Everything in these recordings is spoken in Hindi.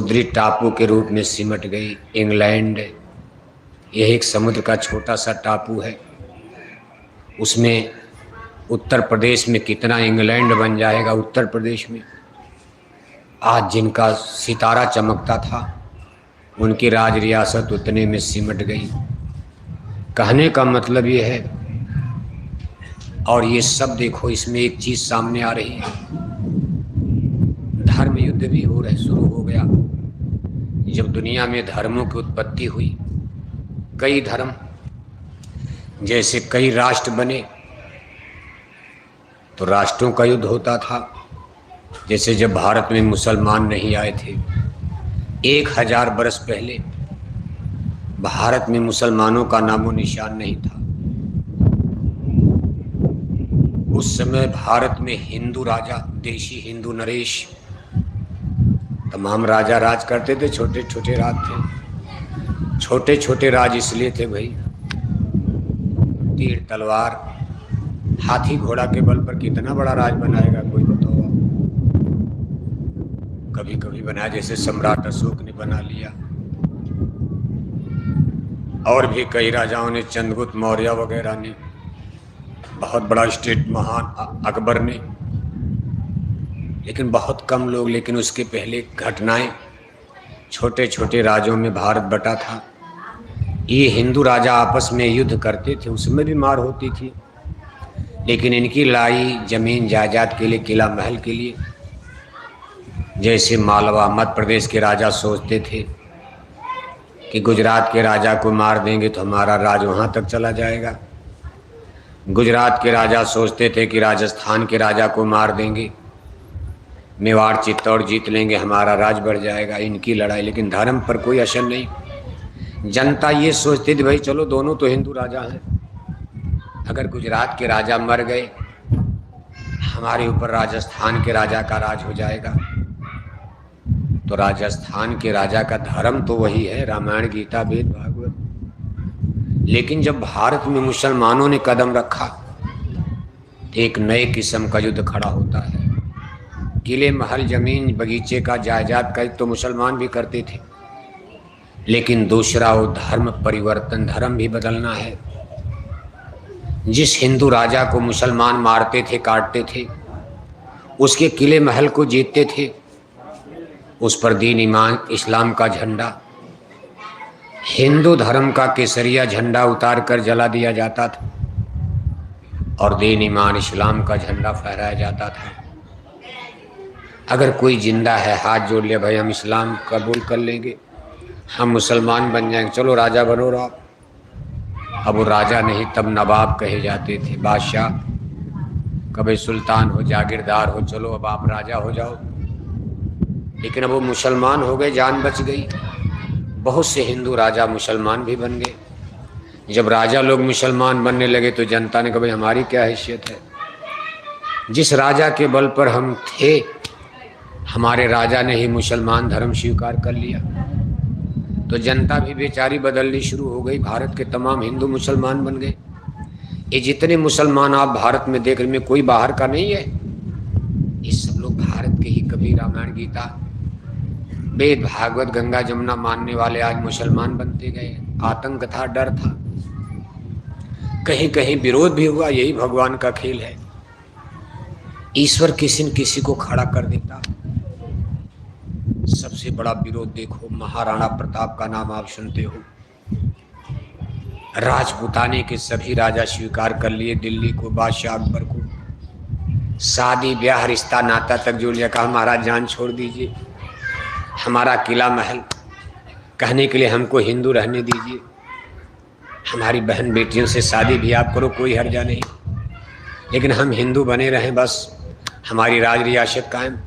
समुद्री टापू के रूप में सिमट गई। इंग्लैंड यह एक समुद्र का छोटा सा टापू है, उसमें उत्तर प्रदेश में कितना इंग्लैंड बन जाएगा। उत्तर प्रदेश में आज जिनका सितारा चमकता था उनकी राज रियासत उतने में सिमट गई। कहने का मतलब ये है, और ये सब देखो इसमें एक चीज सामने आ रही है, धर्म युद्ध भी शुरू हो गया। जब दुनिया में धर्मों की उत्पत्ति हुई, कई धर्म जैसे कई राष्ट्र बने तो राष्ट्रों का युद्ध होता था। जैसे जब भारत में मुसलमान नहीं आए थे 1000 बरस पहले, भारत में मुसलमानों का नामो निशान नहीं था। उस समय भारत में हिंदू राजा, देशी हिंदू नरेश, तमाम राजा राज करते थे। छोटे छोटे राज थे। छोटे छोटे राज इसलिए थे भाई, तीर तलवार हाथी घोड़ा के बल पर कितना बड़ा राज बनाएगा कोई बताओ। कभी कभी बनाया, जैसे सम्राट अशोक ने बना लिया, और भी कई राजाओं ने, चंद्रगुप्त मौर्य वगैरह ने, बहुत बड़ा स्टेट महान अकबर ने, लेकिन बहुत कम लोग। लेकिन उसके पहले घटनाएं, छोटे छोटे राज्यों में भारत बटा था। ये हिंदू राजा आपस में युद्ध करते थे, उसमें भी मार होती थी, लेकिन इनकी लड़ाई जमीन जायदाद के लिए, किला महल के लिए। जैसे मालवा मध्य प्रदेश के राजा सोचते थे कि गुजरात के राजा को मार देंगे तो हमारा राज वहाँ तक चला जाएगा। गुजरात के राजा सोचते थे कि राजस्थान के राजा को मार देंगे, मेवाड़ चित्तौड़ जीत लेंगे, हमारा राज बढ़ जाएगा। इनकी लड़ाई, लेकिन धर्म पर कोई असर नहीं। जनता ये सोचती थी भाई चलो दोनों तो हिंदू राजा हैं, अगर गुजरात के राजा मर गए हमारे ऊपर राजस्थान के राजा का राज हो जाएगा। तो राजस्थान के राजा का धर्म तो वही है, रामायण गीता वेद भागवत। लेकिन जब भारत में मुसलमानों ने कदम रखा तो एक नए किस्म का युद्ध खड़ा होता है। किले महल जमीन बगीचे का जायदाद का तो मुसलमान भी करते थे, लेकिन दूसरा वो धर्म परिवर्तन, धर्म भी बदलना है। जिस हिंदू राजा को मुसलमान मारते थे, काटते थे, उसके किले महल को जीतते थे, उस पर दीन ईमान इस्लाम का झंडा, हिंदू धर्म का केसरिया झंडा उतार कर जला दिया जाता था और दीन ईमान इस्लाम का झंडा फहराया जाता था। अगर कोई जिंदा है हाथ जोड़ लिया, भाई हम इस्लाम कबूल कर लेंगे, हम मुसलमान बन जाएंगे, चलो राजा बनो रहो। अब वो राजा नहीं, तब नवाब कहे जाते थे, बादशाह, कभी सुल्तान हो, जागीरदार हो, चलो अब आप राजा हो जाओ। लेकिन अब वो मुसलमान हो गए, जान बच गई। बहुत से हिंदू राजा मुसलमान भी बन गए। जब राजा लोग मुसलमान बनने लगे तो जनता ने कहा भाई हमारी क्या हैसियत है, जिस राजा के बल पर हम थे हमारे राजा ने ही मुसलमान धर्म स्वीकार कर लिया। तो जनता भी बेचारी बदलनी शुरू हो गई, भारत के तमाम हिंदू मुसलमान बन गए। ये जितने मुसलमान आप भारत में देख रहे हैं, कोई बाहर का नहीं है, ये सब लोग भारत के ही। कभी रामायण गीता वेद भागवत गंगा जमुना मानने वाले आज मुसलमान बनते गए। आतंक था, डर था, कहीं कहीं विरोध भी हुआ, यही भगवान का खेल है। ईश्वर किसी न किसी को खड़ा कर देता। सबसे बड़ा विरोध देखो, महाराणा प्रताप का नाम आप सुनते हो। राजपूताने के सभी राजा स्वीकार कर लिए दिल्ली को, बादशाह अकबर को, शादी ब्याह रिश्ता नाता तक जो लिया, कहा महाराज जान छोड़ दीजिए, हमारा किला महल, कहने के लिए हमको हिंदू रहने दीजिए, हमारी बहन बेटियों से शादी भी आप करो, कोई हर्जा नहीं, लेकिन हम हिंदू बने रहें, बस हमारी राज रियासत कायम।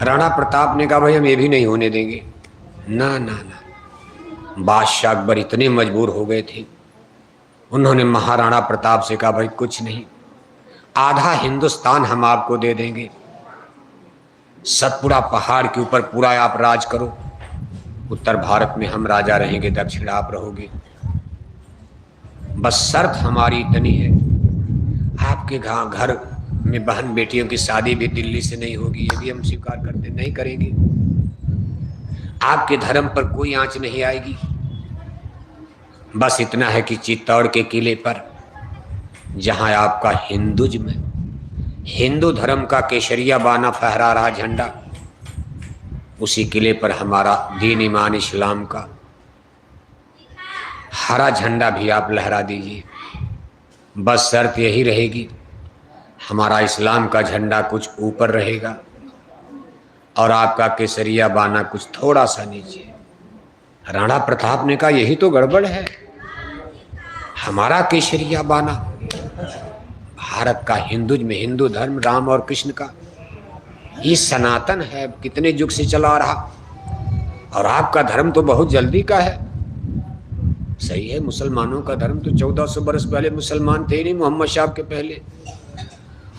राणा प्रताप ने कहा भाई हम ये भी नहीं होने देंगे। ना ना ना, बादशाह अकबर इतने मजबूर हो गए थे, उन्होंने महाराणा प्रताप से कहा भाई कुछ नहीं, आधा हिंदुस्तान हम आपको दे देंगे, सतपुड़ा पहाड़ के ऊपर पूरा आप राज करो, उत्तर भारत में हम राजा रहेंगे, दक्षिण आप रहोगे, बस शर्त हमारी इतनी है, आपके घर में बहन बेटियों की शादी भी दिल्ली से नहीं होगी, ये भी हम स्वीकार करते नहीं करेंगे। आपके धर्म पर कोई आंच नहीं आएगी। बस इतना है कि चित्तौड़ के किले पर जहां आपका हिंदुज्म, हिंदू धर्म का केसरिया बाना फहरा रहा झंडा, उसी किले पर हमारा दीन ईमान इस्लाम का हरा झंडा भी आप लहरा दीजिए। बस शर्त यही रहेगी, हमारा इस्लाम का झंडा कुछ ऊपर रहेगा और आपका केसरिया बाना कुछ थोड़ा सा नीचे। राणा प्रताप ने कहा यही तो गड़बड़ है, हमारा केसरिया बाना भारत का हिंदुज्म, हिंदू धर्म, राम और कृष्ण का, ये सनातन है, कितने युग से चला आ रहा, और आपका धर्म तो बहुत जल्दी का है। सही है, मुसलमानों का धर्म तो 1400 बरस पहले मुसलमान थे ही नहीं, मोहम्मद साहब के पहले।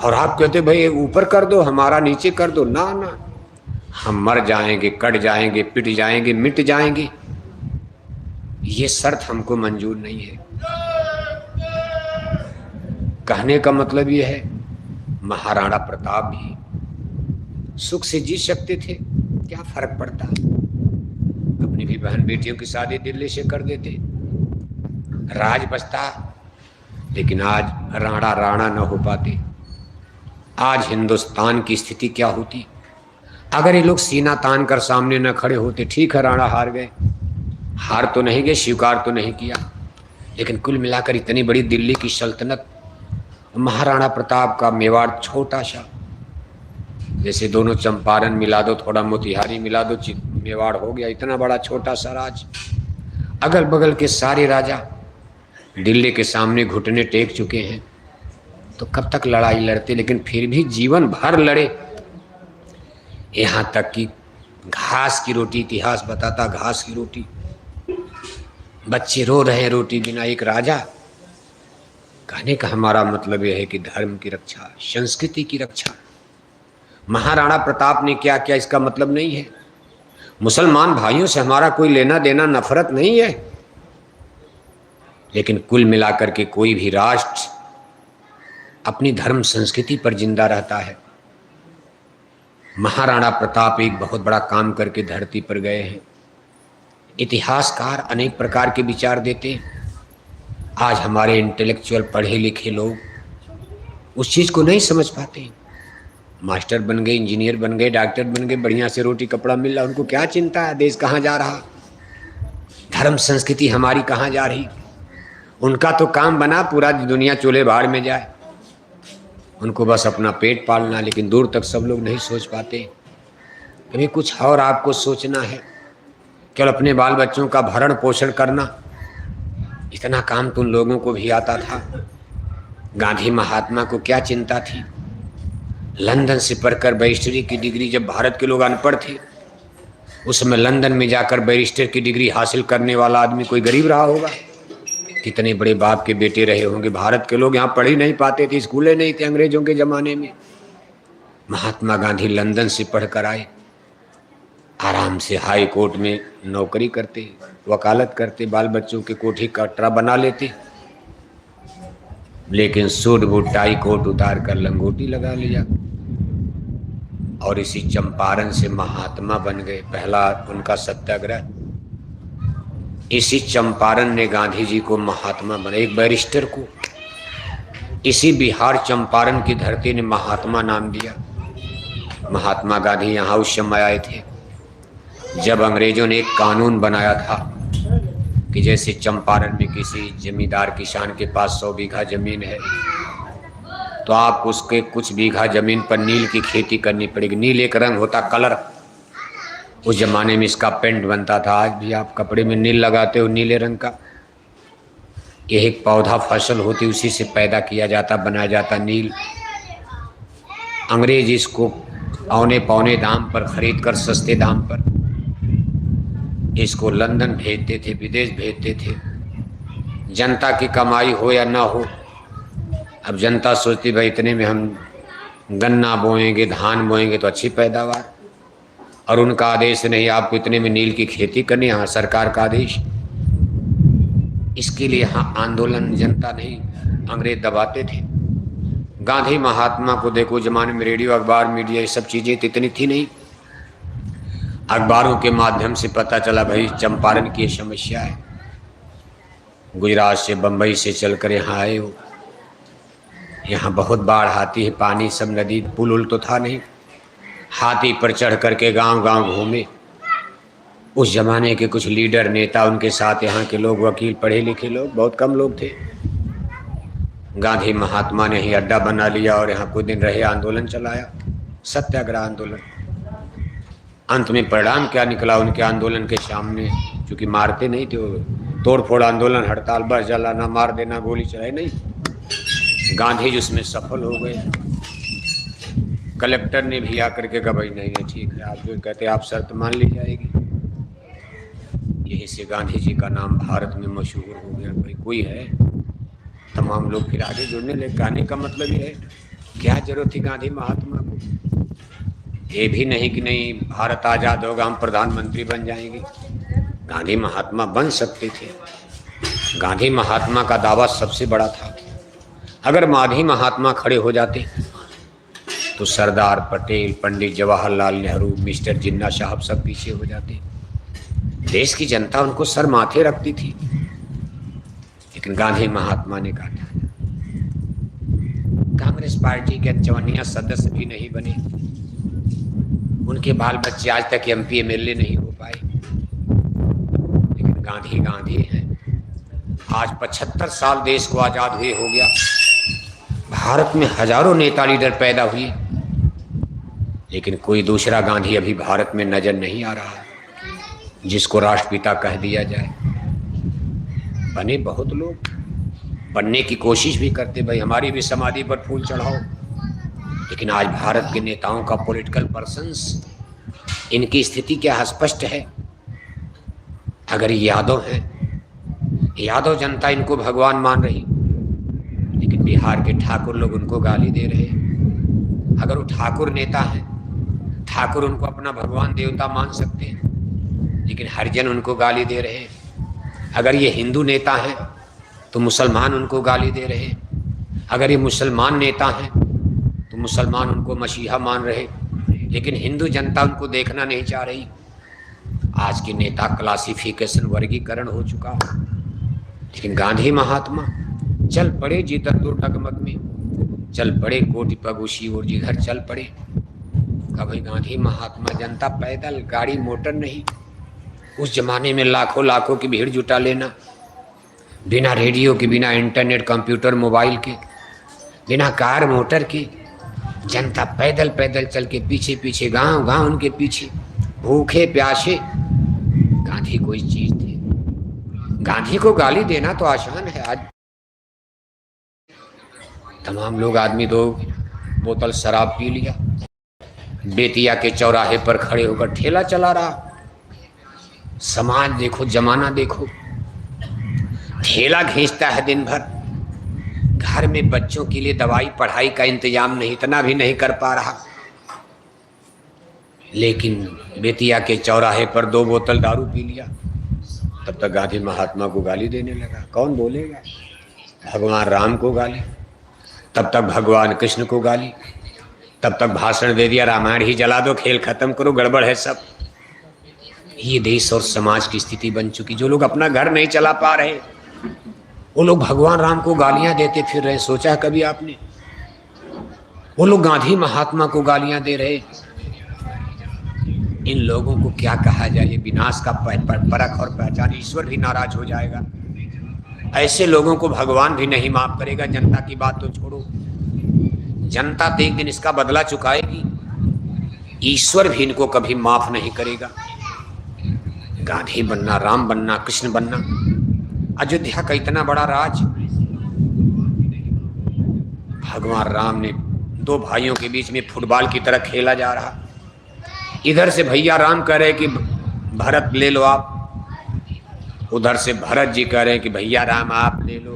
और आप कहते भाई ऊपर कर दो, हमारा नीचे कर दो। ना ना, हम मर जाएंगे, कट जाएंगे, पिट जाएंगे, मिट जाएंगे, ये शर्त हमको मंजूर नहीं है। कहने का मतलब ये है, महाराणा प्रताप भी सुख से जी सकते थे, क्या फर्क पड़ता, अपनी भी बहन बेटियों की शादी दिल्ली से कर देते, राज बचता। लेकिन आज राणा राणा न हो पाते। आज हिंदुस्तान की स्थिति क्या होती अगर ये लोग सीना तान कर सामने न खड़े होते। ठीक है, राणा हार गए, हार तो नहीं गए, स्वीकार तो नहीं किया, लेकिन कुल मिलाकर इतनी बड़ी दिल्ली की सल्तनत, महाराणा प्रताप का मेवाड़ छोटा सा, जैसे दोनों चंपारण मिला दो, थोड़ा मोतिहारी मिला दो, मेवाड़ हो गया, इतना बड़ा छोटा सा राज। अगल बगल के सारे राजा दिल्ली के सामने घुटने टेक चुके हैं, तो कब तक लड़ाई लड़ते, लेकिन फिर भी जीवन भर लड़े। यहाँ तक कि घास की रोटी, इतिहास बताता, घास की रोटी, बच्चे रो रहे हैं रोटी बिना, एक राजा। कहने का हमारा मतलब यह है कि धर्म की रक्षा, संस्कृति की रक्षा। महाराणा प्रताप ने क्या किया इसका मतलब नहीं है, मुसलमान भाइयों से हमारा कोई लेना देना, नफरत नहीं है, लेकिन कुल मिलाकर के कोई भी राष्ट्र अपनी धर्म संस्कृति पर जिंदा रहता है। महाराणा प्रताप एक बहुत बड़ा काम करके धरती पर गए हैं। इतिहासकार अनेक प्रकार के विचार देते हैं। आज हमारे इंटेलेक्चुअल पढ़े लिखे लोग उस चीज़ को नहीं समझ पाते। मास्टर बन गए, इंजीनियर बन गए, डॉक्टर बन गए, बढ़िया से रोटी कपड़ा मिल रहा, उनको क्या चिंता है देश कहाँ जा रहा, धर्म संस्कृति हमारी कहाँ जा रही। उनका तो काम बना पूरा दुनिया चूल्हे भाड़ में जाए, उनको बस अपना पेट पालना। लेकिन दूर तक सब लोग नहीं सोच पाते। कभी कुछ और आपको सोचना है, केवल अपने बाल बच्चों का भरण पोषण करना, इतना काम तो उन लोगों को भी आता था। गांधी महात्मा को क्या चिंता थी, लंदन से पढ़कर बैरिस्टरी की डिग्री, जब भारत के लोग अनपढ़ थे उस समय लंदन में जाकर बैरिस्टर की डिग्री हासिल करने वाला आदमी कोई गरीब रहा होगा। कितने बड़े बाप के बेटे रहे होंगे। भारत के लोग यहाँ पढ़ ही नहीं पाते थे, स्कूलें नहीं थे अंग्रेजों के ज़माने में। महात्मा गांधी लंदन से पढ़कर आए, आराम से हाई कोर्ट में नौकरी करते, वकालत करते, बाल बच्चों के कोठी कटरा बना लेते, लेकिन सूट बूट टाई कोट उतार कर लंगोटी लगा लिया और इसी चंपारण से महात्मा बन गए। पहला उनका सत्याग्रह इसी चंपारण ने गांधी जी को महात्मा बना। एक बैरिस्टर को इसी बिहार चंपारण की धरती ने महात्मा नाम दिया। महात्मा गांधी यहाँ उस समय आए थे जब अंग्रेजों ने एक कानून बनाया था कि जैसे चंपारण में किसी जमींदार किसान के पास 100 बीघा जमीन है तो आप उसके कुछ बीघा जमीन पर नील की खेती करनी पड़ेगी। नील एक रंग होता, कलर, उस जमाने में इसका पेंट बनता था। आज भी आप कपड़े में नील लगाते हो, नीले रंग का। यह एक पौधा फसल होती, उसी से पैदा किया जाता, बनाया जाता नील। अंग्रेज इसको औने पौने दाम पर खरीद कर, सस्ते दाम पर इसको लंदन भेजते थे, विदेश भेजते थे। जनता की कमाई हो या ना हो, अब जनता सोचती भाई इतने में हम गन्ना बोएंगे, धान बोएंगे तो अच्छी पैदावार, और उनका आदेश नहीं आपको इतने में नील की खेती करनी, यहाँ सरकार का आदेश। इसके लिए यहाँ आंदोलन जनता नहीं, अंग्रेज दबाते थे। गांधी महात्मा को देखो, जमाने में रेडियो, अखबार, मीडिया, ये सब चीज़ें इतनी थी नहीं। अखबारों के माध्यम से पता चला भाई चंपारण की समस्या है। गुजरात से बम्बई से चलकर यहाँ आए हो। यहाँ बहुत बाढ़ आती है, पानी सब नदी, पुल उल तो था नहीं। हाथी पर चढ़ करके गांव गांव घूमे। उस जमाने के कुछ लीडर नेता, उनके साथ यहाँ के लोग, वकील, पढ़े लिखे लोग, बहुत कम लोग थे। गांधी महात्मा ने ही अड्डा बना लिया और यहाँ कुछ दिन रहे, आंदोलन चलाया, सत्याग्रह आंदोलन। अंत में परिणाम क्या निकला उनके आंदोलन के सामने? क्योंकि मारते नहीं थे वो, तोड़ फोड़ आंदोलन, हड़ताल, बस जलाना, मार देना, गोली चलाई, नहीं। गांधी जी उसमें सफल हो गए। कलेक्टर ने भी आकर के कहा भाई नहीं ठीक है, आप जो कहते आप शर्त मान ली जाएगी। यही से गांधी जी का नाम भारत में मशहूर हो गया। भाई कोई है, तमाम लोग फिर आगे जुड़ने लगे। कहने का मतलब ये है, क्या जरूरत थी गांधी महात्मा को? ये भी नहीं कि नहीं भारत आज़ाद होगा हम प्रधानमंत्री बन जाएंगे। गांधी महात्मा बन सकते थे। गांधी महात्मा का दावा सबसे बड़ा था। अगर गांधी महात्मा खड़े हो जाते तो सरदार पटेल, पंडित जवाहरलाल नेहरू, मिस्टर जिन्ना साहब सब पीछे हो जाते। देश की जनता उनको सर माथे रखती थी। लेकिन गांधी महात्मा ने काटा। कांग्रेस पार्टी के 54 सदस्य भी नहीं बने। उनके बाल बच्चे आज तक एमपी एमएलए नहीं हो पाए। लेकिन गांधी गांधी हैं। आज 75 साल देश को आजाद हुए हो गया। भारत में हजारों नेता लीडर पैदा हुए, लेकिन कोई दूसरा गांधी अभी भारत में नजर नहीं आ रहा जिसको राष्ट्रपिता कह दिया जाए। बने बहुत लोग, बनने की कोशिश भी करते, भाई हमारी भी समाधि पर फूल चढ़ाओ। लेकिन आज भारत के नेताओं का, पॉलिटिकल पर्सन्स, इनकी स्थिति क्या स्पष्ट है। अगर यादव हैं, यादव जनता इनको भगवान मान रही, लेकिन बिहार के ठाकुर लोग उनको गाली दे रहे। अगर वो ठाकुर नेता हैं, ठाकुर उनको अपना भगवान देवता मान सकते हैं, लेकिन हरिजन उनको गाली दे रहे। अगर ये हिंदू नेता हैं तो मुसलमान उनको गाली दे रहे। अगर ये मुसलमान नेता हैं तो मुसलमान उनको मसीहा मान रहे, लेकिन हिंदू जनता उनको देखना नहीं चाह रही। आज के नेता क्लासिफिकेशन, वर्गीकरण हो चुका। लेकिन गांधी महात्मा चल पड़े जिधर तो टकमक में, चल पड़े कोटि पगुशी और जिधर चल पड़े। कभी गांधी महात्मा, जनता पैदल, गाड़ी मोटर नहीं। उस जमाने में लाखों लाखों की भीड़ जुटा लेना, बिना रेडियो के, बिना इंटरनेट, कंप्यूटर, मोबाइल के, बिना कार मोटर के, जनता पैदल पैदल चल के पीछे पीछे, गांव गांव उनके पीछे, भूखे प्यासे। गांधी कोई चीज थी। गांधी को गाली देना तो आसान है। आज तमाम लोग, आदमी 2 बोतल शराब पी लिया, बेतिया के चौराहे पर खड़े होकर ठेला चला रहा। समाज देखो, जमाना देखो, ठेला खींचता है दिन भर। घर में बच्चों के लिए दवाई पढ़ाई का इंतजाम नहीं, इतना भी नहीं कर पा रहा। लेकिन बेतिया के चौराहे पर 2 बोतल दारू पी लिया, तब तक गांधी महात्मा को गाली देने लगा। कौन बोलेगा? भगवान राम को गाली, तब तक भगवान कृष्ण को गाली, तब तक भाषण दे दिया रामायण ही जला दो, खेल खत्म करो, गड़बड़ है सब। ये देश और समाज की स्थिति बन चुकी। जो लोग अपना घर नहीं चला पा रहे, वो लोग भगवान राम को गालियां देते फिर रहे। सोचा कभी आपने? वो लोग गांधी महात्मा को गालियां दे रहे। इन लोगों को क्या कहा जाए? विनाश का परख और पहचान। ईश्वर भी नाराज हो जाएगा। ऐसे लोगों को भगवान भी नहीं माफ करेगा। जनता की बात तो छोड़ो, जनता तो एक दिन इसका बदला चुकाएगी। ईश्वर भी इनको कभी माफ नहीं करेगा। गांधी बनना, राम बनना, कृष्ण बनना, अयोध्या का इतना बड़ा राज, भगवान राम ने 2 भाइयों के बीच में फुटबॉल की तरह खेला जा रहा। इधर से भैया राम कह रहे कि भरत ले लो आप, उधर से भरत जी कह रहे हैं कि भैया राम आप ले लो।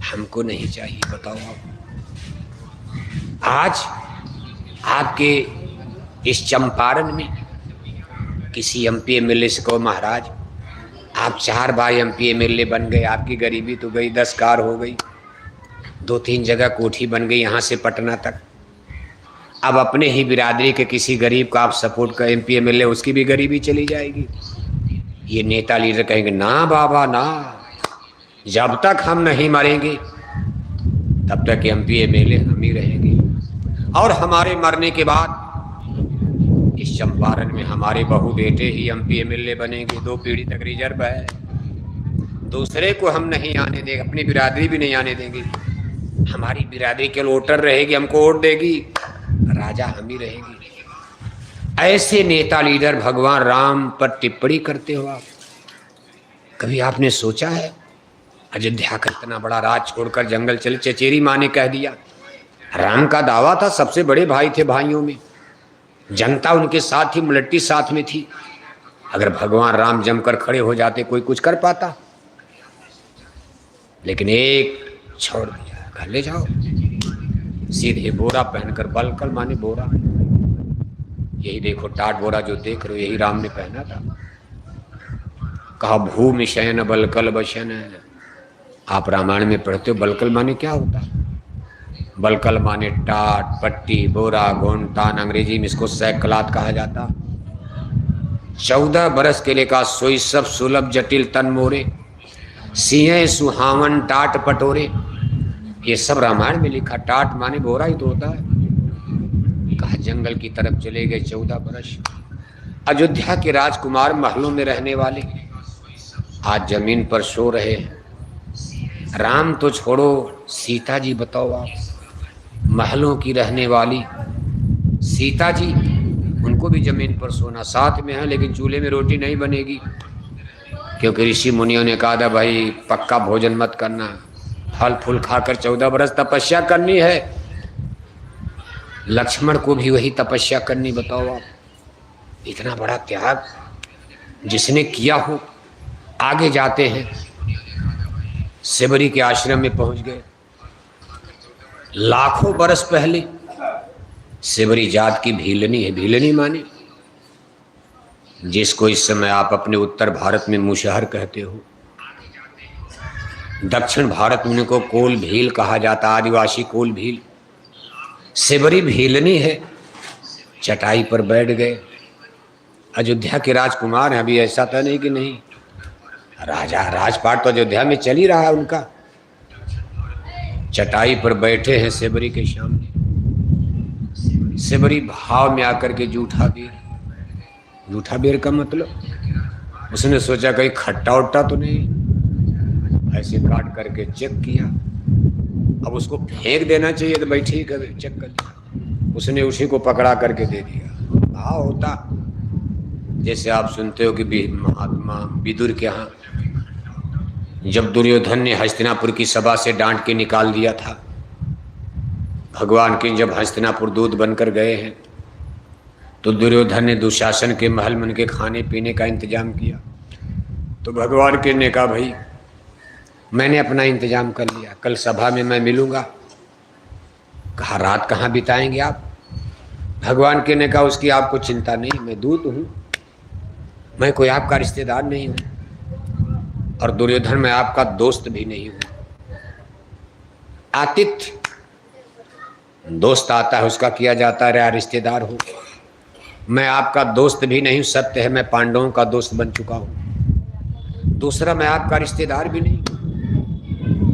हमको नहीं चाहिए, बताओ आप। आज आपके इस चंपारण में किसी एमपी एमएलए से कहो महाराज आप 4 बार एमपी एमएलए बन गए, आपकी गरीबी तो गई, 10 कार हो गई, 2-3 जगह कोठी बन गई यहाँ से पटना तक। अब अपने ही बिरादरी के किसी गरीब का आप सपोर्ट कर MP MLA, उसकी भी गरीबी चली जाएगी। ये नेता लीडर कहेंगे ना बाबा ना, जब तक हम नहीं मरेंगे तब तक MP MLA हम ही रहेंगे, और हमारे मरने के बाद इस चंपारण में हमारे बहू बेटे ही MP MLA बनेंगे। 2 पीढ़ी तक रिजर्व है, दूसरे को हम नहीं आने देंगे, अपनी बिरादरी भी नहीं आने देंगे। हमारी बिरादरी के वोटर रहेगी, हमको वोट देगी, राजा हम ही रहेंगे। ऐसे नेता लीडर भगवान राम पर टिप्पणी करते हो आप? कभी आपने सोचा है? अयोध्या का इतना बड़ा राज छोड़कर जंगल चले, चचेरी माँ ने कह दिया। राम का दावा था, सबसे बड़े भाई थे भाइयों में, जनता उनके साथ थी, मुलट्टी साथ में थी। अगर भगवान राम जमकर खड़े हो जाते कोई कुछ कर पाता? लेकिन एक छोड़ दिया, घर ले जाओ, सीधे बोरा पहनकर, बलकल माने बोरा, यही देखो टाट बोरा जो देख रहे हो यही राम ने पहना था। कहा भूमि शयन बलकल बशन। आप रामायण में पढ़ते हो बलकल माने क्या होता है? बलकल माने टाट, पट्टी, बोरा, गोंटान, अंग्रेजी में इसको सैकलात कहा जाता। 14 बरस के लिए का सोई सब सुलभ जटिल तन मोरे, सिंह सुहावन टाट पटोरे। ये सब रामायण में लिखा। टाट माने बोरा ही तो होता है। कहा जंगल की तरफ चले गए 14 बरस। अयोध्या के राजकुमार महलों में रहने वाले आज जमीन पर सो रहे हैं। राम तो छोड़ो, सीता जी बताओ आप, महलों की रहने वाली सीता जी, उनको भी जमीन पर सोना साथ में है, लेकिन चूल्हे में रोटी नहीं बनेगी, क्योंकि ऋषि मुनियों ने कहा था भाई पक्का भोजन मत करना, फल फूल खाकर 14 बरस तपस्या करनी है। लक्ष्मण को भी वही तपस्या करनी, बताओ आप। इतना बड़ा त्याग जिसने किया हो। आगे जाते हैं, सेबरी के आश्रम में पहुंच गए। लाखों बरस पहले सेबरी जात की भीलनी है। भीलनी माने जिसको इस समय आप अपने उत्तर भारत में मुशहर कहते हो, दक्षिण भारत में उनको कोल भील कहा जाता, आदिवासी कोल भील। सेबरी भीलनी है। चटाई पर बैठ गए। अयोध्या के राजकुमार हैं, अभी ऐसा था नहीं कि नहीं, राजा राजपाट तो अयोध्या में चल ही रहा है उनका। चटाई पर बैठे हैं सेबरी के सामने। सेबरी भाव में आकर के जूठा बेर, जूठा बेर का मतलब उसने सोचा कहीं खट्टा उट्टा तो नहीं, ऐसे काट करके चेक किया। अब उसको फेंक देना चाहिए तो बैठे ही कर चेक कर लिया। उसने उसी को पकड़ा करके दे दिया। भाव होता जैसे आप सुनते हो कि महात्मा विदुर के यहाँ जब दुर्योधन ने हस्तिनापुर की सभा से डांट के निकाल दिया था, भगवान के जब हस्तिनापुर दूत बनकर गए हैं तो दुर्योधन ने दुशासन के महल में उनके खाने पीने का इंतजाम किया। तो भगवान के ने कहा भाई मैंने अपना इंतजाम कर लिया, कल सभा में मैं मिलूंगा। कहा रात कहाँ बिताएंगे आप? भगवान के ने कहा उसकी आपको चिंता नहीं, मैं दूत हूँ, मैं कोई आपका रिश्तेदार नहीं हूँ, और दुर्योधन मैं आपका दोस्त भी नहीं हूँ। आतिथ्य दोस्त आता है उसका किया जाता है, रिश्तेदार हो। मैं आपका दोस्त भी नहीं, सत्य है मैं पांडवों का दोस्त बन चुका हूँ। दूसरा मैं आपका रिश्तेदार भी नहीं,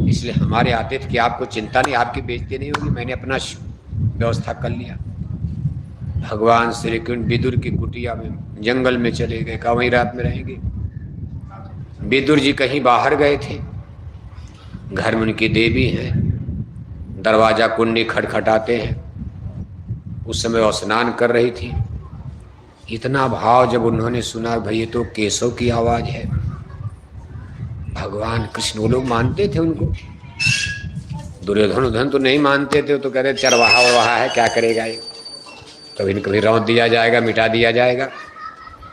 इसलिए हमारे आतिथ्य की आपको चिंता नहीं, आपकी बेइज्जती नहीं होगी, मैंने अपना व्यवस्था कर लिया। भगवान श्री कृष्ण विदुर की कुटिया में जंगल में चले गए, कहा वहीं रात में रहेंगे। विदुर जी कहीं बाहर गए थे, घर में उनकी देवी हैं, दरवाजा कुंडी खटखटाते हैं। उस समय वो स्नान कर रही थी। इतना भाव जब उन्होंने सुना भाई ये तो केशव की आवाज है, भगवान कृष्ण, वो लोग मानते थे उनको। दुर्योधन उधन तो नहीं मानते थे, तो कह रहे चरवाहा वरवाहा है, क्या करेगा ये, कभी न कभी रौंद दिया जाएगा, मिटा दिया जाएगा।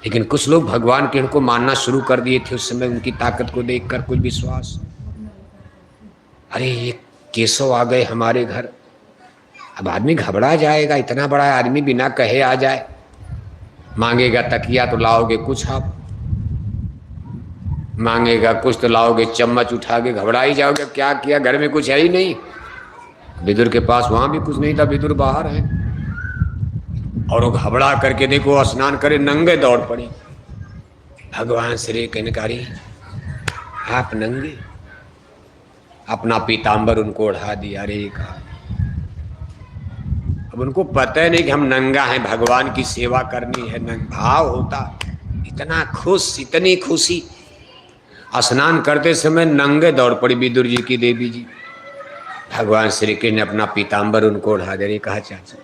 लेकिन कुछ लोग भगवान के इनको मानना शुरू कर दिए थे उस समय, उनकी ताकत को देखकर कुछ विश्वास। अरे ये केशव आ गए हमारे घर, अब आदमी घबरा जाएगा, इतना बड़ा आदमी बिना कहे आ जाए। मांगेगा तकिया तो लाओगे कुछ, आप मांगेगा कुछ तो लाओगे चम्मच उठा के, घबरा ही जाओगे, क्या किया, घर में कुछ है ही नहीं। विदुर के पास वहां भी कुछ नहीं था, विदुर बाहर है। और वो घबरा करके देखो स्नान करे नंगे दौड़ पड़ी। भगवान श्री कनकारी आप नंगे, अपना पीताम्बर उनको ओढ़ा दिया। अरे कहा, अब उनको पता है नहीं कि हम नंगा हैं, भगवान की सेवा करनी है, नंग भाव होता। इतना खुश, इतनी खुशी, स्नान करते समय नंगे दौड़ पड़ी विदुर जी की देवी जी। भगवान श्री कृष्ण ने अपना पीताम्बर उनको ओढ़ा दे। कहा चाचा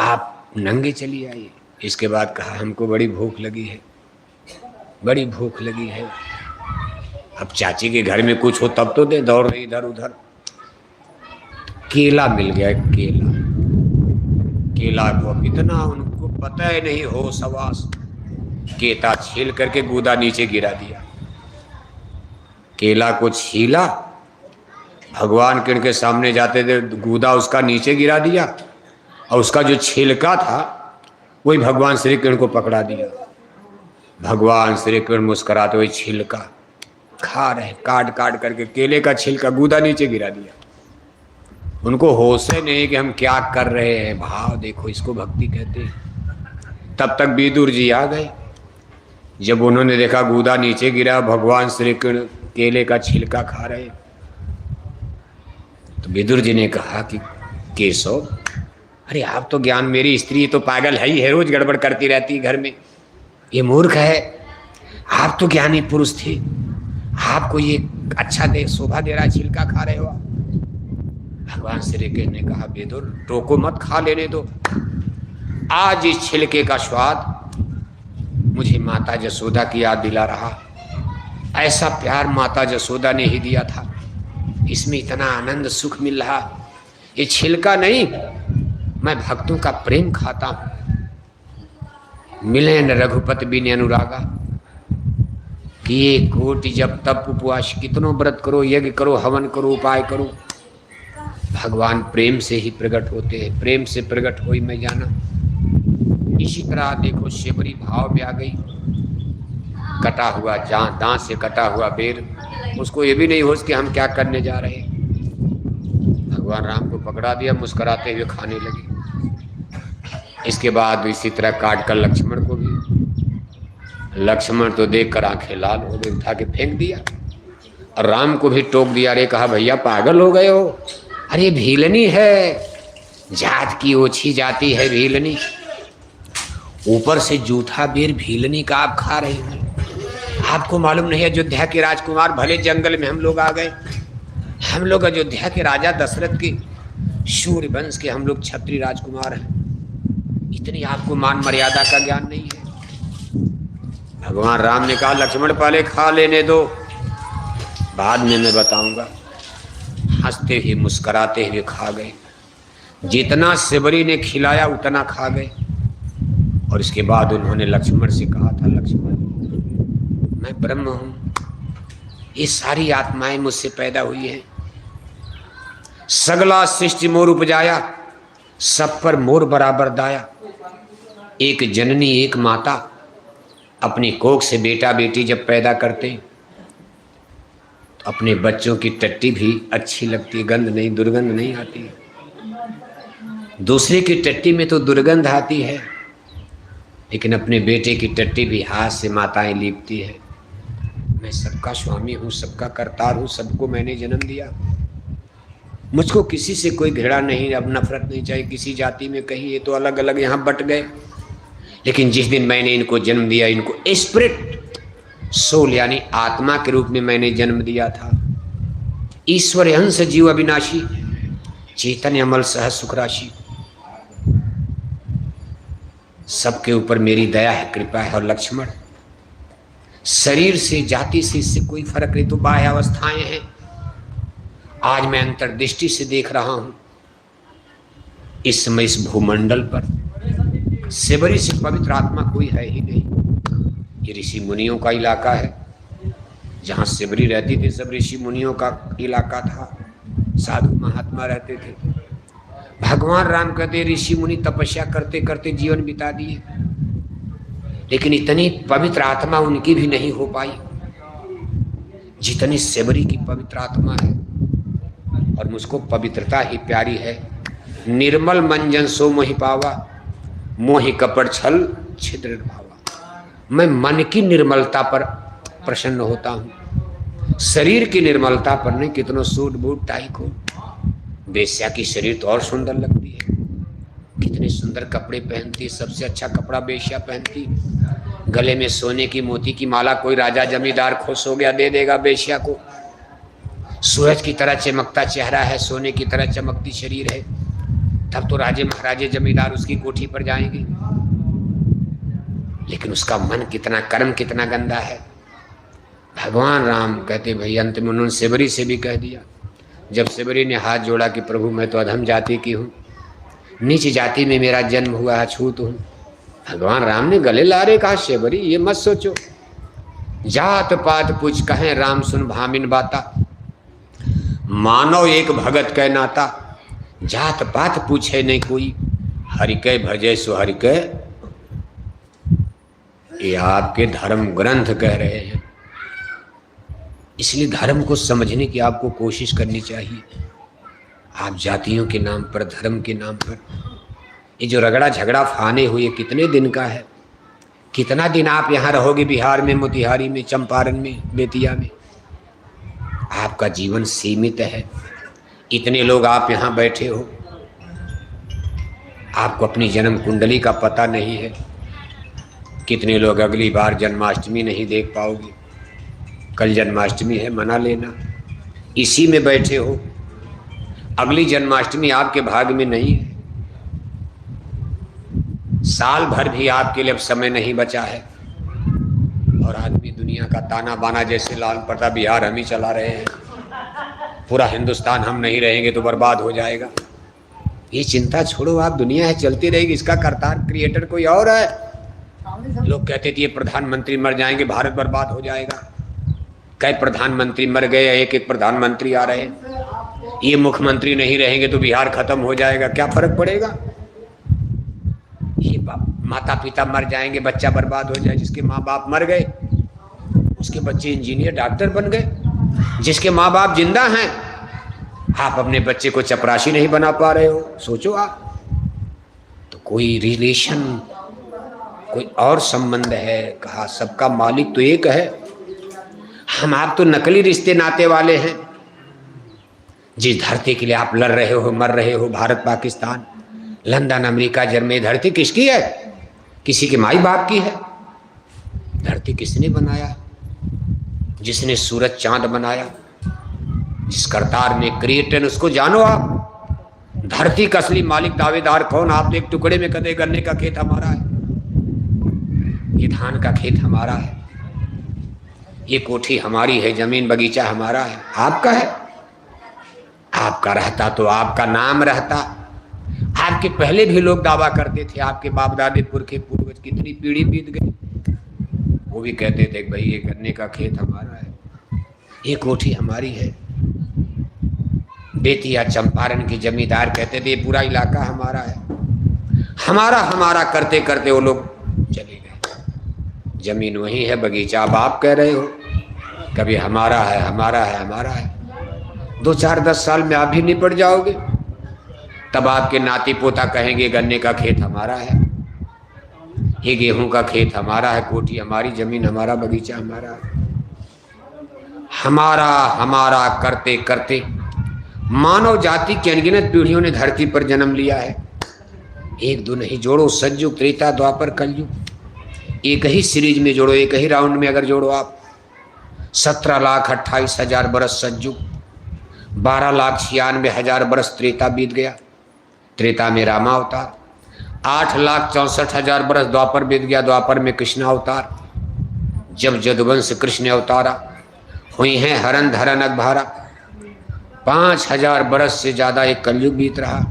आप नंगे चली आइए। इसके बाद कहा हमको बड़ी भूख लगी है, बड़ी भूख लगी है। अब चाची के घर में कुछ हो तब तो दे। दौड़ रही इधर उधर, केला मिल गया। केला को अब इतना उनको पता ही नहीं हो सवास, केता छील करके गूदा नीचे गिरा दिया। केला को छीला, भगवान कृष्ण के सामने जाते थे, गूदा उसका नीचे गिरा दिया और उसका जो छिलका था वही भगवान श्री कृष्ण को पकड़ा दिया। भगवान श्री कृष्ण मुस्कुराते हुए छिलका खा रहे, काट काट करके केले का छिलका गूदा नीचे गिरा दिया। उनको होश ही नहीं कि हम क्या कर रहे हैं। भाव देखो, इसको भक्ति कहते हैं। तब तक विदुर जी आ गए। जब उन्होंने देखा गूदा नीचे गिरा, भगवान श्री कृष्ण केले का छिलका खा रहे, तो विदुर जी ने कहा कि केशव, अरे आप तो ज्ञान, मेरी स्त्री तो पागल है ही है, रोज गड़बड़ करती रहती घर में, ये मूर्ख है। आप तो ज्ञानी पुरुष थे, आपको ये अच्छा दे शोभा दे रहा, छिलका खा रहे हो। भगवान श्री कृष्ण ने कहा विदुर टोको मत, खा लेने दो। आज इस छिलके का स्वाद मुझे माता जसोदा की याद दिला रहा। ऐसा प्यार माता जसोदा ने ही दिया था, इसमें इतना आनंद सुख मिल रहा। ये छिलका नहीं, मैं भक्तों का प्रेम खाता हूं। मिले न रघुपति बिन अनुरागा, किए कोटि जब तप उपवास, कितनों व्रत करो, यज्ञ करो, हवन करो, उपाय करो, भगवान प्रेम से ही प्रकट होते हैं। प्रेम से प्रकट होई मैं जाना। इसी तरह देखो शेबरी भाव में आ गई। कटा हुआ दांत से कटा हुआ बेर, उसको ये भी नहीं होश कि हम क्या करने जा रहे हैं। भगवान राम को पकड़ा दिया, मुस्कुराते हुए खाने लगे। इसके बाद इसी तरह काट कर लक्ष्मण को भी। लक्ष्मण तो देखकर आंखें लाल हो गई, उठा के फेंक दिया। और राम को भी टोक दिया। अरे कहा भैया पागल हो गए हो, अरे भीलनी है, जात की ओछी जाती है भीलनी, ऊपर से जूठा बेर भीलनी का आप खा रहे हो। आपको मालूम नहीं अयोध्या के राजकुमार, भले जंगल में हम लोग आ गए, हम लोग अयोध्या के राजा दशरथ के सूर्य वंश के हम लोग क्षत्रिय राजकुमार हैं, इतनी आपको मान मर्यादा का ज्ञान नहीं है। भगवान राम ने कहा लक्ष्मण पहले खा लेने दो, बाद में मैं बताऊंगा। हंसते हुए मुस्कुराते हुए खा गए। जितना सेबरी ने खिलाया उतना खा गए। और इसके बाद उन्होंने लक्ष्मण से कहा था, लक्ष्मण मैं ब्रह्म हूं, ये सारी आत्माएं मुझसे पैदा हुई हैं। सगला सृष्टि मोर उपजाया, सब पर मोर बराबर दाया। एक जननी एक माता अपनी कोख से बेटा बेटी जब पैदा करते तो अपने बच्चों की टट्टी भी अच्छी लगती है, गंध नहीं, दुर्गंध नहीं आती। दूसरे की टट्टी में तो दुर्गंध आती है, लेकिन अपने बेटे की टट्टी भी हाथ से माताएं लीपती है। मैं सबका स्वामी हूँ, सबका करतार हूँ, सबको मैंने जन्म दिया, मुझको किसी से कोई घृणा नहीं, अब नफरत नहीं चाहिए किसी जाति में कहीं। ये तो अलग अलग यहाँ बट गए, लेकिन जिस दिन मैंने इनको जन्म दिया, इनको स्पिरिट सोल यानी आत्मा के रूप में मैंने जन्म दिया था। ईश्वर अंश जीव अविनाशी, चेतन अमल सह सुख राशि। सबके ऊपर मेरी दया है, कृपा है। और लक्ष्मण शरीर से जाति से इससे कोई फर्क नहीं, तो बाह्य अवस्थाएं हैं। आज मैं अंतर्दृष्टि से देख रहा हूं, इस समय इस भूमंडल पर सेबरी से पवित्र आत्मा कोई है ही नहीं। ये ऋषि मुनियों का इलाका है, जहाँ सेबरी रहती थी सब ऋषि मुनियों का इलाका था, साधु महात्मा रहते थे। भगवान राम कहते ऋषि मुनि तपस्या करते करते जीवन बिता दिए, लेकिन इतनी पवित्र आत्मा उनकी भी नहीं हो पाई जितनी सेबरी की पवित्र आत्मा है। और मुझको पवित्रता ही प्यारी है। निर्मल मंजन सो मोहि पावा, मोहि कपट छल छिद्र भावा। मैं मन की निर्मलता पर प्रसन्न होता हूँ, शरीर की निर्मलता पर नहीं। कितनों सूट बूट टाई को, वेश्या की शरीर तो और सुंदर लगती है, कितने सुंदर कपड़े पहनती, सबसे अच्छा कपड़ा वेश्या पहनती। गले में सोने की मोती की माला कोई राजा जमींदार खुश हो गया दे देगा वेश्या को। सूरज की तरह चमकता चेहरा है, सोने की तरह चमकती शरीर है, तब तो राजे महाराजे जमींदार उसकी कोठी पर जाएंगे। लेकिन उसका मन कितना, कर्म कितना गंदा है। भगवान राम कहते भाई, अंत में उन्होंने सेबरी से भी कह दिया। जब सेबरी ने हाथ जोड़ा कि प्रभु मैं तो अधम जाति की हूँ, नीच जाति में मेरा जन्म हुआ है, छूत हूँ। भगवान राम ने गले लारे कहा, सेबरी ये मत सोचो, जात पात पूछ कहें राम सुन भामिन बाता, मानव एक भगत कह नाता, जात पात पूछे नहीं कोई, हरि के भजे सो हरि के। ये आपके धर्म ग्रंथ कह रहे हैं, इसलिए धर्म को समझने की आपको कोशिश करनी चाहिए। आप जातियों के नाम पर, धर्म के नाम पर ये जो रगड़ा झगड़ा फाने हुए, कितने दिन का है? कितना दिन आप यहाँ रहोगे? बिहार में, मोतिहारी में, चंपारण में, बेतिया में। आपका जीवन सीमित है। इतने लोग आप यहाँ बैठे हो, आपको अपनी जन्म कुंडली का पता नहीं है। कितने लोग अगली बार जन्माष्टमी नहीं देख पाओगे। कल जन्माष्टमी है, मना लेना। इसी में बैठे हो, अगली जन्माष्टमी आपके भाग्य में नहीं है। साल भर भी आपके लिए अब समय नहीं बचा है। और आदमी दुनिया का ताना बाना जैसे लाल प्रताप बिहार हम ही चला रहे हैं, पूरा हिंदुस्तान हम नहीं रहेंगे तो बर्बाद हो जाएगा। ये चिंता छोड़ो, आप, दुनिया है चलती रहेगी, इसका करतार क्रिएटर कोई और है। लोग कहते थे ये प्रधानमंत्री मर जाएंगे भारत बर्बाद हो जाएगा। कई प्रधानमंत्री मर गए, एक एक प्रधानमंत्री आ रहे हैं। ये मुख्यमंत्री नहीं रहेंगे तो बिहार खत्म हो जाएगा, क्या फर्क पड़ेगा? ये माता पिता मर जाएंगे, बच्चा बर्बाद हो जाए। जिसके माँ बाप मर गए उसके बच्चे इंजीनियर डॉक्टर बन गए। जिसके माँ बाप जिंदा हैं, आप अपने बच्चे को चपरासी नहीं बना पा रहे हो, सोचो आप। तो कोई रिलेशन, कोई और संबंध है। कहा सबका मालिक तो एक है, हम आप तो नकली रिश्ते नाते वाले हैं। जिस धरती के लिए आप लड़ रहे हो, मर रहे हो, Bharat Pakistan, London, America, Germany, धरती किसकी है? किसी के माई बाप की है। धरती किसने बनाया? जिसने सूरज चांद बनाया, जिस करतार ने, क्रिएटर, उसको जानो आप। धरती का असली मालिक दावेदार कौन? आप तो एक टुकड़े में कदे गन्ने का खेत हमारा है, ये धान का खेत हमारा है, ये कोठी हमारी है, जमीन बगीचा हमारा है। आपका है? आपका रहता तो आपका नाम रहता। आपके पहले भी लोग दावा करते थे, आपके बाप दादे पुरखे पूर्वज कितनी पीढ़ी बीत गई, वो भी कहते थे भाई ये गन्ने का खेत हमारा है, ये कोठी हमारी है। बेतिया चंपारण के जमींदार कहते थे ये पूरा इलाका हमारा है। हमारा हमारा करते करते वो लोग चले गए। जमीन वही है, बगीचा अब आप कह रहे हो। कभी हमारा है, हमारा है, हमारा है। 2, 4, 10 साल में आप भी निपट जाओगे, तब आपके नाती पोता कहेंगे गन्ने का खेत हमारा है, ये गेहूं का खेत हमारा है, कोठी हमारी, जमीन हमारा, बगीचा हमारा है। हमारा हमारा करते करते मानव जाति की अनगिनत पीढ़ियों ने धरती पर जन्म लिया है। 1, 2 नहीं, जोड़ो, सतयुग, त्रेता, द्वापर, कलयुग, एक ही सीरीज में जोड़ो, एक ही राउंड में अगर जोड़ो आप, 17,28,000 बरस सतयुग, 12,96,000 बरस त्रेता बीत गया। त्रेता में रामा अवतार। 8,64,000 बरस द्वापर बीत गया। द्वापर में कृष्ण अवतार। जब जदुवंश कृष्ण अवतारा, हुई हैं हरन धरन अगभारा। 5,000 बरस से ज्यादा एक कलयुग बीत रहा।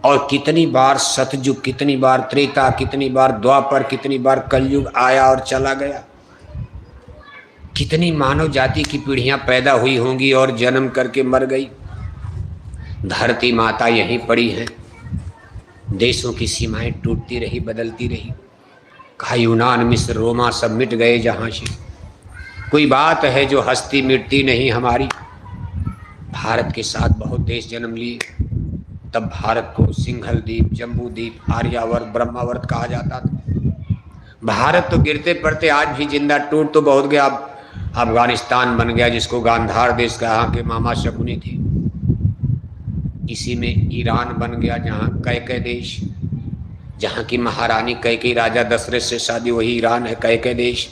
और कितनी बार सतयुग, कितनी बार त्रेता, कितनी बार द्वापर, कितनी बार कलयुग आया और चला गया। कितनी मानव जाति की पीढ़ियां पैदा हुई होंगी और जन्म करके मर गई। धरती माता यहीं पड़ी है। देशों की सीमाएं टूटती रही, बदलती रही। कहा यूनान, मिस्र, रोमा सब मिट गए जहां से। कोई बात है जो हस्ती मिटती नहीं हमारी। भारत के साथ बहुत देश जन्म लिए। तब भारत को सिंघल द्वीप, जम्बू द्वीप, आर्यावर्त, ब्रह्मावर्त कहा जाता था। भारत तो गिरते पड़ते आज भी जिंदा, टूट तो बहुत गया। अब अफगानिस्तान बन गया जिसको गांधार देश कहा के मामा शकुनी थे। इसी में ईरान बन गया जहाँ कैके देश, जहाँ की महारानी कैके राजा दशरथ से शादी, वही ईरान है, कैके देश।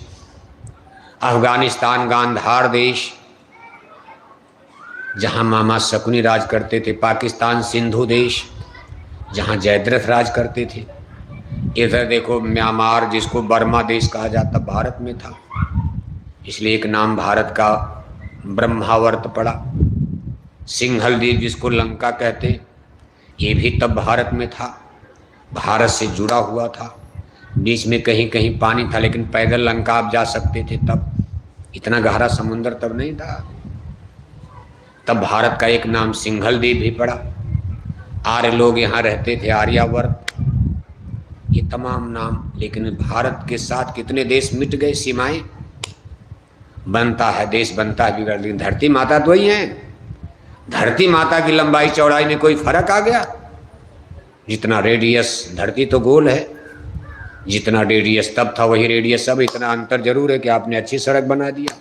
अफगानिस्तान गांधार देश जहाँ मामा शकुनी राज करते थे। पाकिस्तान सिंधु देश जहाँ जयद्रथ राज करते थे। इधर देखो म्यांमार जिसको बर्मा देश कहा जाता भारत में था, इसलिए एक नाम भारत का ब्रह्मावर्त पड़ा। सिंघल द्वीप जिसको लंका कहते, ये भी तब भारत में था, भारत से जुड़ा हुआ था। बीच में कहीं कहीं पानी था, लेकिन पैदल लंका आप जा सकते थे तब, इतना गहरा समुद्र तब नहीं था। तब भारत का एक नाम सिंघल द्वीप भी पड़ा। आर्य लोग यहाँ रहते थे, आर्यावर्त, ये तमाम नाम। लेकिन भारत के साथ कितने देश मिट गए, सीमाएं बनता है, देश बनता है बिगड़, लेकिन धरती माता तो वही है। धरती माता की लंबाई चौड़ाई में कोई फर्क आ गया? जितना रेडियस, धरती तो गोल है, जितना रेडियस तब था वही रेडियस अब। इतना अंतर जरूर है कि आपने अच्छी सड़क बना दिया,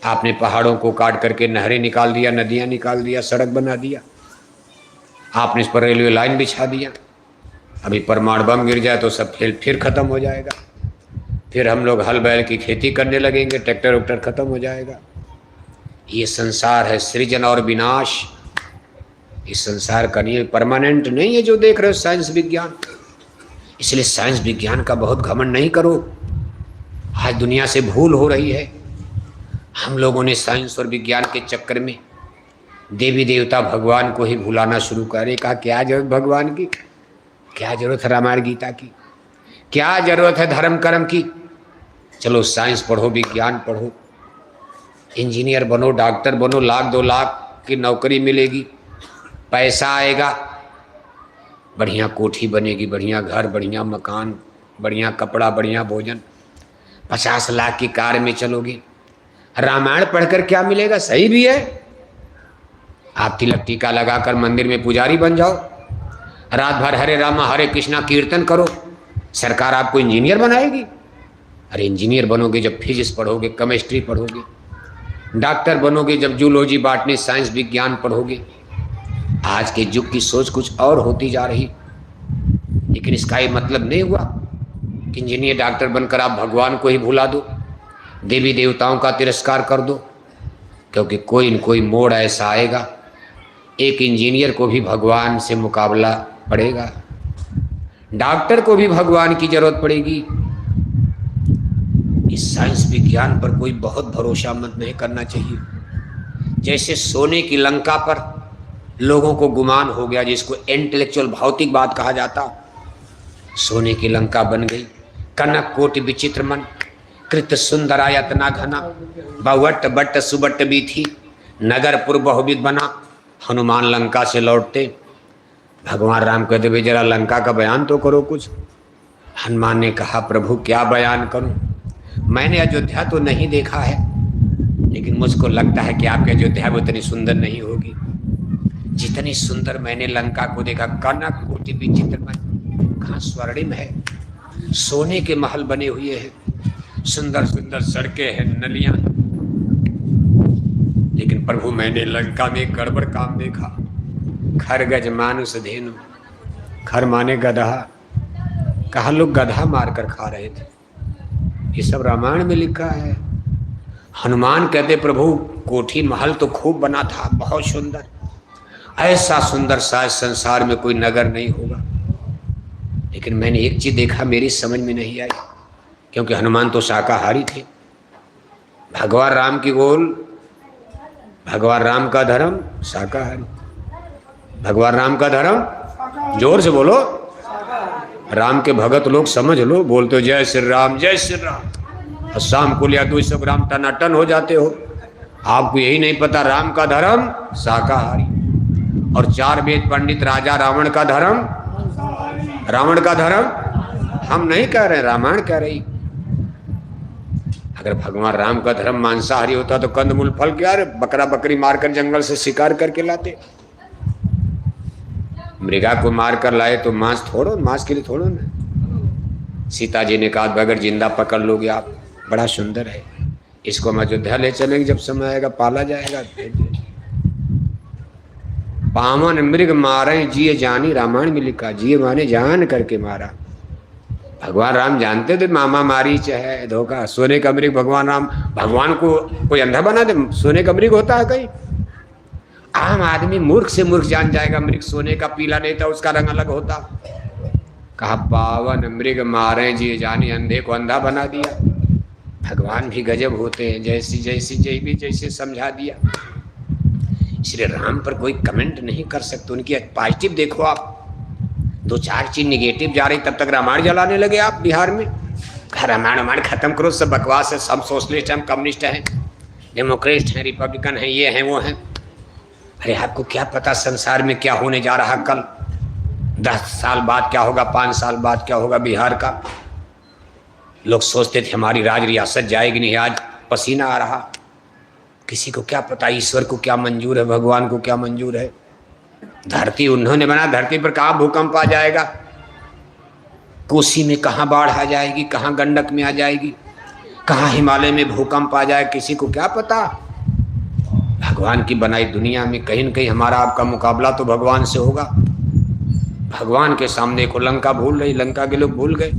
आपने पहाड़ों को काट करके नहरें निकाल दिया, नदियां निकाल दिया, सड़क बना दिया, आपने इस पर रेलवे लाइन बिछा दिया। अभी परमाणु बम गिर जाए तो सब खेल फिर खत्म हो जाएगा, फिर हम लोग हल बैल की खेती करने लगेंगे, ट्रैक्टर उक्टर खत्म हो जाएगा। ये संसार है सृजन और विनाश, इस संसार का नहीं, परमानेंट नहीं है जो देख रहे हो साइंस विज्ञान। इसलिए साइंस विज्ञान का बहुत घमंड नहीं करो, आज दुनिया से भूल हो रही है। हम लोगों ने साइंस और विज्ञान के चक्कर में देवी देवता भगवान को ही भुलाना शुरू करे। कहा क्या जरूरत भगवान की, क्या जरूरत है रामायण गीता की, क्या जरूरत है धर्म कर्म की। चलो साइंस पढ़ो, विज्ञान पढ़ो, इंजीनियर बनो, डॉक्टर बनो, 1-2 लाख की नौकरी मिलेगी, पैसा आएगा, बढ़िया कोठी बनेगी, बढ़िया घर, बढ़िया मकान, बढ़िया कपड़ा, बढ़िया भोजन, 50 लाख की कार में चलोगे। रामायण पढ़कर क्या मिलेगा? सही भी है, आप तिलक टीका लगाकर मंदिर में पुजारी बन जाओ, रात भर हरे रामा हरे कृष्णा कीर्तन करो, सरकार आपको इंजीनियर बनाएगी। अरे इंजीनियर बनोगे जब फिजिक्स पढ़ोगे, केमिस्ट्री पढ़ोगे, डॉक्टर बनोगे जब जूलॉजी, बॉटनी, साइंस विज्ञान पढ़ोगे। आज के युग की सोच कुछ और होती जा रही, लेकिन इसका ये मतलब नहीं हुआ कि इंजीनियर डॉक्टर बनकर आप भगवान को ही भुला दो, देवी देवताओं का तिरस्कार कर दो। क्योंकि कोई न कोई मोड़ ऐसा आएगा, एक इंजीनियर को भी भगवान से मुकाबला पड़ेगा, डॉक्टर को भी भगवान की जरूरत पड़ेगी। इस साइंस विज्ञान पर कोई बहुत भरोसा मत नहीं करना चाहिए। जैसे सोने की लंका पर लोगों को गुमान हो गया, जिसको इंटेलेक्चुअल भौतिक बात कहा जाता, सोने की लंका बन गई। कनक कोटि विचित्र मन, कृत सुंदरायतना घना, बवट बट सुबट भी थी, नगरपुर बहुविध बना। हनुमान लंका से लौटते, भगवान राम कहते भाई जरा लंका का बयान तो करो कुछ। हनुमान ने कहा प्रभु क्या बयान करूं, मैंने अयोध्या तो नहीं देखा है, लेकिन मुझको लगता है कि आपकी अयोध्या भी उतनी सुंदर नहीं होगी जितनी सुंदर मैंने लंका को देखा। कनक कोटि विचित्र मन, कहाँ स्वर्णिम है, सोने के महल बने हुए हैं, सुंदर सुंदर सड़कें हैं, नलियां। लेकिन प्रभु मैंने लंका में गड़बड़ काम देखा। खरगज मानुष धेनु, खर माने गधा, कहा लोग गधा मारकर खा रहे थे, ये सब रामायण में लिखा है। हनुमान कहते प्रभु कोठी महल तो खूब बना था, बहुत सुंदर, ऐसा सुंदर शायद संसार में कोई नगर नहीं होगा। लेकिन मैंने एक चीज देखा, मेरी समझ में नहीं आई, क्योंकि हनुमान तो शाकाहारी थे। भगवान राम की गोल, भगवान राम का धर्म शाकाहारी, भगवान राम का धर्म, जोर से बोलो, राम के भगत लोग समझ लो, बोलते हो जय श्री राम जय श्री राम, और शाम को लिया 200 ग्राम टनाटन हो जाते हो। आपको यही नहीं पता राम का धर्म शाकाहारी, और 4 वेद पंडित राजा रावण का धर्म, रावण का धर्म हम नहीं कह रहे, रामायण कह रही। अगर भगवान राम का धर्म मांसाहारी होता तो कंदमूल फल क्या, बकरा बकरी मारकर जंगल से शिकार करके लाते। मृगा को मार कर लाए तो मांस थोड़ो, मांस के लिए थोड़ो ना। सीता जी ने कहा अगर जिंदा पकड़ लोगे आप, बड़ा सुंदर है, इसको हम अयोध्या ले चलेंगे, जब समय आएगा पाला जाएगा। पावन मृग मारे जिए जानी, रामायण में लिखा, जिए माने जान करके मारा। भगवान राम जानते थे मामा मारी चाहे धोखा, सोने का मृग भगवान राम, भगवान को कोई अंधा बना दे, सोने का मृग होता है कहीं? आम आदमी मूर्ख से मूर्ख जान जाएगा मृग सोने का पीला नहीं था, उसका रंग अलग होता। कहा पावन मृग मारे जिए जानी, अंधे को अंधा बना दिया। भगवान भी गजब होते हैं, जैसे समझा दिया। इसलिए राम पर कोई कमेंट नहीं कर सकते, उनकी पॉजिटिव देखो आप। दो चार चीज निगेटिव जा रही तब तक रामायण जलाने लगे आप बिहार में। रामायण खत्म करो, सब बकवास है, सब सोशलिस्ट हैं, कम्युनिस्ट हैं, डेमोक्रेट हैं, रिपब्लिकन हैं, ये हैं वो हैं। अरे आपको क्या पता संसार में क्या होने जा रहा कल, 10 साल बाद क्या होगा, 5 साल बाद क्या होगा बिहार का। लोग सोचते थे हमारी राज रियासत जाएगी नहीं, आज पसीना आ रहा। किसी को क्या पता ईश्वर को क्या मंजूर है, भगवान को क्या मंजूर है। धरती उन्होंने बना, धरती पर कहाँ भूकंप आ जाएगा, कोसी में कहाँ बाढ़ आ जाएगी, कहाँ गंडक में आ जाएगी, कहाँ हिमालय में भूकंप आ जाए, किसी को क्या पता। भगवान की बनाई दुनिया में कहीं न कहीं हमारा आपका मुकाबला तो भगवान से होगा। भगवान के सामने को लंका भूल रही, लंका के लोग भूल गए।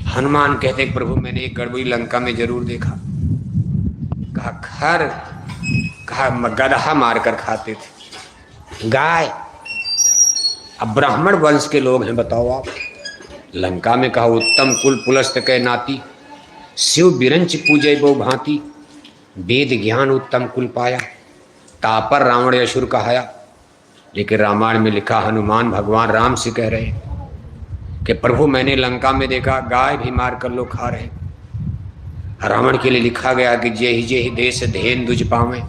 हनुमान कहते प्रभु मैंने एक गड़बड़ी लंका में जरूर देखा। कहा गदहा मारकर खाते थे गाय। अब ब्राह्मण वंश के लोग हैं, बताओ आप। लंका में कहा उत्तम कुल पुलस्त के नाती, शिव बिरंच पूजे बहु भांति, वेद ज्ञान उत्तम कुल पाया, तापर रावण असुर कहाया। लेकिन रामायण में लिखा हनुमान भगवान राम से कह रहे कि प्रभु मैंने लंका में देखा गाय भी मार कर लोग खा रहे। रावण के लिए लिखा गया कि जेहि देश धेन दुज पावे,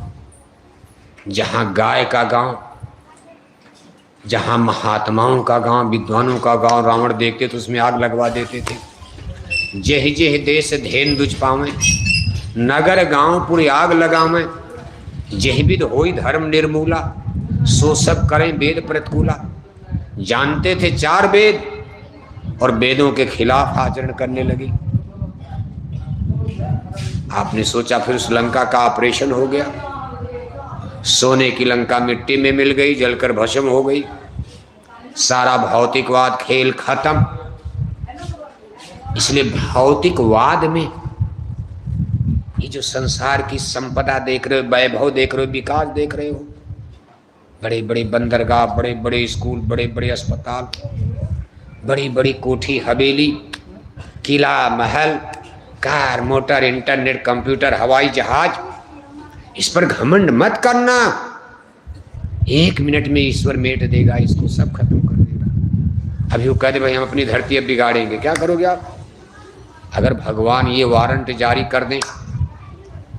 जहाँ गाय का गांव, जहाँ महात्माओं का गांव, विद्वानों का गांव रावण देखते तो उसमें आग लगवा देते थे। जेहि देश धेन दुज पावे, नगर गांव पूरी आग लगावे। जेहि विद होई धर्म निर्मूला, सो सब करें वेद प्रतिकूला। जानते थे 4 वेद और वेदों के खिलाफ आचरण करने लगे। आपने सोचा फिर उस लंका का ऑपरेशन हो गया, सोने की लंका मिट्टी में मिल गई, जलकर भस्म हो गई, सारा भौतिकवाद खेल खत्म। इसलिए भौतिकवाद में ये जो संसार की संपदा देख रहे हो, वैभव देख रहे हो, विकास देख रहे हो, बड़े बड़े बंदरगाह, बड़े बड़े स्कूल, बड़े बड़े अस्पताल, बड़ी बड़ी कोठी हवेली, किला महल, कार मोटर, इंटरनेट, कंप्यूटर, हवाई जहाज, इस पर घमंड मत करना। 1 मिनट में ईश्वर मेट देगा, इसको सब खत्म कर देगा। अभी वो कहते भाई हम अपनी धरती अब बिगाड़ेंगे, क्या करोगे आप? अगर भगवान ये वारंट जारी कर दें,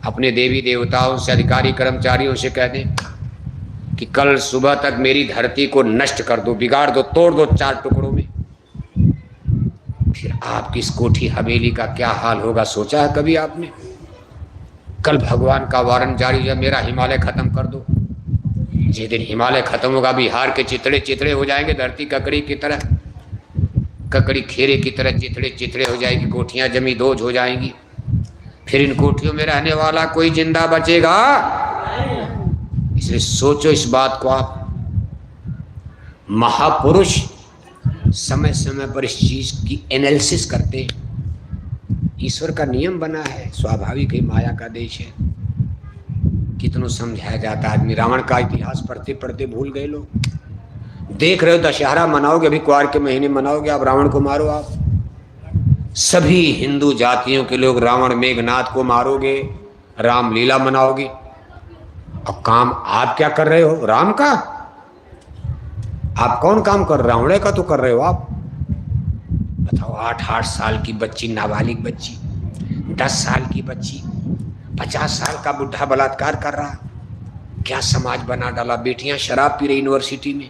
अपने देवी देवताओं से, अधिकारी कर्मचारियों से कह दें कि कल सुबह तक मेरी धरती को नष्ट कर दो, बिगाड़ दो, तोड़ दो 4 टुकड़ों में, फिर आपकी इस कोठी हवेली का क्या हाल होगा, सोचा है कभी आपने? कल भगवान का वारंट जारी है, मेरा हिमालय खत्म कर दो। जिस दिन हिमालय खत्म होगा बिहार के चितड़े चितड़े हो जाएंगे, धरती ककड़ी की तरह, ककड़ी खेरे की तरह चितड़े चितड़े हो जाएगी, कोठियां जमी दोज हो जाएंगी। फिर इन कोठियों में रहने वाला कोई जिंदा बचेगा? इसलिए सोचो इस बात को आप। महापुरुष समय समय पर इस चीज की एनालिसिस करते हैं। ईश्वर का नियम बना है, स्वाभाविक ही माया का देश है। कितनों समझाया जाता आदमी, रावण का इतिहास पढ़ते पढ़ते भूल गए लोग। देख रहे हो दशहरा मनाओगे, अभी कुआर के महीने मनाओगे, आप रावण को मारो। आप सभी हिंदू जातियों के लोग रावण मेघनाथ को मारोगे, रामलीला मनाओगे। अब काम आप क्या कर रहे हो? राम का। आप कौन काम कर? रावण का तो कर रहे हो आप। बताओ, 8-8 साल की बच्ची, नाबालिग बच्ची, 10 साल की बच्ची, 50 साल का बुढ़ा बलात्कार कर रहा, क्या समाज बना डाला। बेटियां शराब पी रही यूनिवर्सिटी में।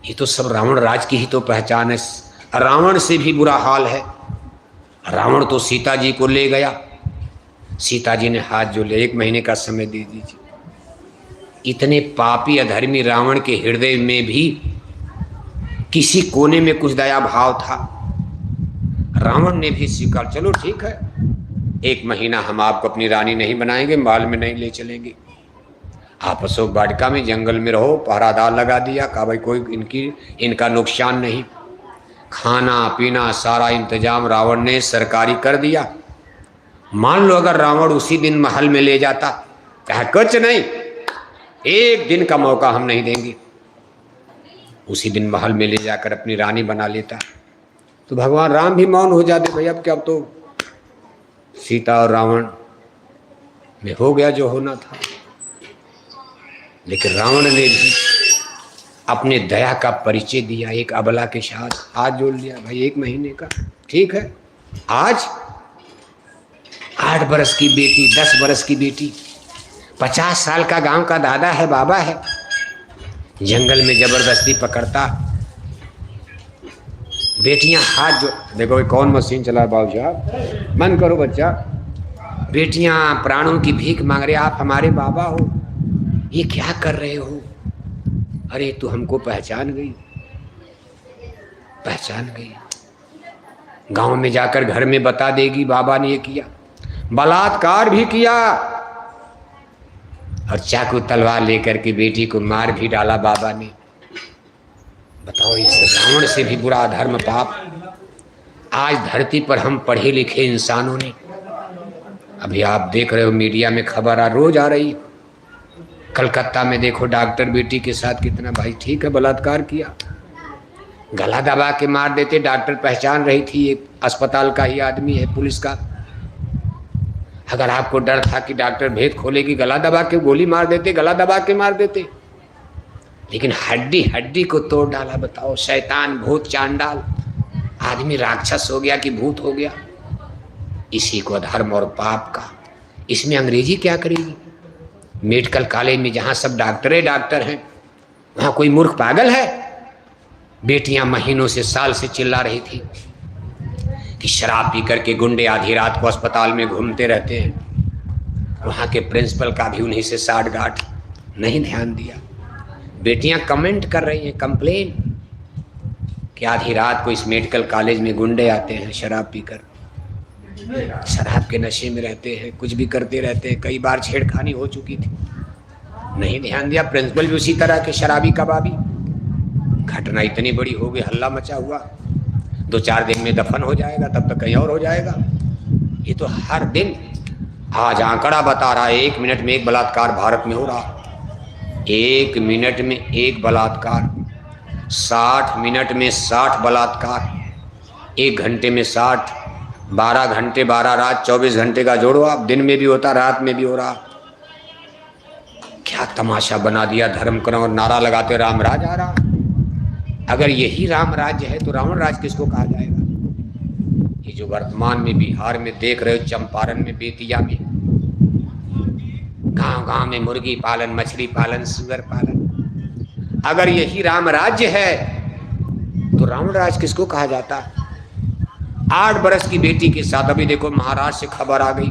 ये तो सब रावण राज की ही तो पहचान है। रावण से भी बुरा हाल है। रावण तो सीता जी को ले गया, सीता जी ने हाथ जो ले, 1 महीने का समय दे दीजिए। इतने पापी अधर्मी रावण के हृदय में भी किसी कोने में कुछ दया भाव था। रावण ने भी स्वीकार, चलो ठीक है, 1 महीना हम आपको अपनी रानी नहीं बनाएंगे, महल में नहीं ले चलेंगे, आप अशोक वाटिका में जंगल में रहो। पहरादार लगा दिया, कहा भाई कोई इनका नुकसान नहीं। खाना पीना सारा इंतजाम रावण ने सरकारी कर दिया। मान लो अगर रावण उसी दिन महल में ले जाता, कहा कुछ नहीं, 1 दिन का मौका हम नहीं देंगे, उसी दिन महल में ले जाकर अपनी रानी बना लेता, तो भगवान राम भी मौन हो जाते, भाई अब क्या, अब तो सीता और रावण में हो गया जो होना था। लेकिन रावण ने भी अपने दया का परिचय दिया, एक अबला के साथ हाथ जोड़ लिया, भाई 1 महीने का ठीक है। आज 8 बरस की बेटी, 10 बरस की बेटी, 50 साल का गांव का दादा है, बाबा है, जंगल में जबरदस्ती पकड़ता, बेटियां हाथ जो, देखो ये कौन मशीन चला बाबू साहब, मन करो बच्चा, बेटियां प्राणों की भीख मांग रहे, आप हमारे बाबा हो, ये क्या कर रहे हो? अरे तू हमको पहचान गई, पहचान गई, गांव में जाकर घर में बता देगी बाबा ने ये किया, बलात्कार भी किया, और चाकू तलवार लेकर के बेटी को मार भी डाला बाबा ने। बताओ, इस रावण से भी बुरा धर्म पाप आज धरती पर हम पढ़े लिखे इंसानों ने, अभी आप देख रहे हो मीडिया में खबर रोज आ रही, कलकत्ता में देखो डॉक्टर बेटी के साथ कितना, भाई ठीक है बलात्कार किया, गला दबा के मार देते, डॉक्टर पहचान रही थी ये अस्पताल का ही आदमी है, पुलिस का। अगर आपको डर था कि डॉक्टर भेद खोलेगी, गला दबा के गोली मार देते, गला दबा के मार देते, लेकिन हड्डी हड्डी को तोड़ डाला। बताओ, शैतान भूत चांडाल, आदमी राक्षस हो गया कि भूत हो गया। इसी को धर्म और पाप का, इसमें अंग्रेजी क्या करेगी? मेडिकल कॉलेज में जहाँ सब डॉक्टर हैं, वहाँ कोई मूर्ख पागल है? बेटियां महीनों से, साल से चिल्ला रही थी कि शराब पी करके गुंडे आधी रात को अस्पताल में घूमते रहते हैं। वहाँ के प्रिंसिपल का भी उन्हीं से साठ गांठ, नहीं ध्यान दिया। बेटियां कमेंट कर रही हैं, कंप्लेन, कि आधी रात को इस मेडिकल कॉलेज में गुंडे आते हैं, शराब पीकर, शराब के नशे में रहते हैं, कुछ भी करते रहते हैं। कई बार छेड़खानी हो चुकी थी, नहीं ध्यान दिया। प्रिंसिपल भी उसी तरह के शराबी कबाबी। घटना इतनी बड़ी हो गई, हल्ला मचा हुआ, 2-4 दिन में दफन हो जाएगा, तब तक कहीं और हो जाएगा। ये तो हर दिन, आज आंकड़ा बता रहा है 1 मिनट में 1 बलात्कार भारत में हो रहा। 1 मिनट में 1 बलात्कार, 60 मिनट में 60 बलात्कार, 1 घंटे में 60, 12 घंटे 12 रात, 24 घंटे का जोड़ो आप, दिन में भी होता, रात में भी हो रहा। क्या तमाशा बना दिया धर्म को, और नारा लगाते राम राज आ रहा। अगर यही राम राज्य है तो रावण राज किसको कहा जाएगा? ये जो वर्तमान में बिहार में देख रहे हो, चंपारण में, बेतिया में, गांव गांव में मुर्गी पालन, मछली पालन, सुअर पालन, अगर यही राम राज्य है तो रावण राज किसको कहा जाता? 8 बरस की बेटी के साथ, अभी देखो महाराष्ट्र से खबर आ गई,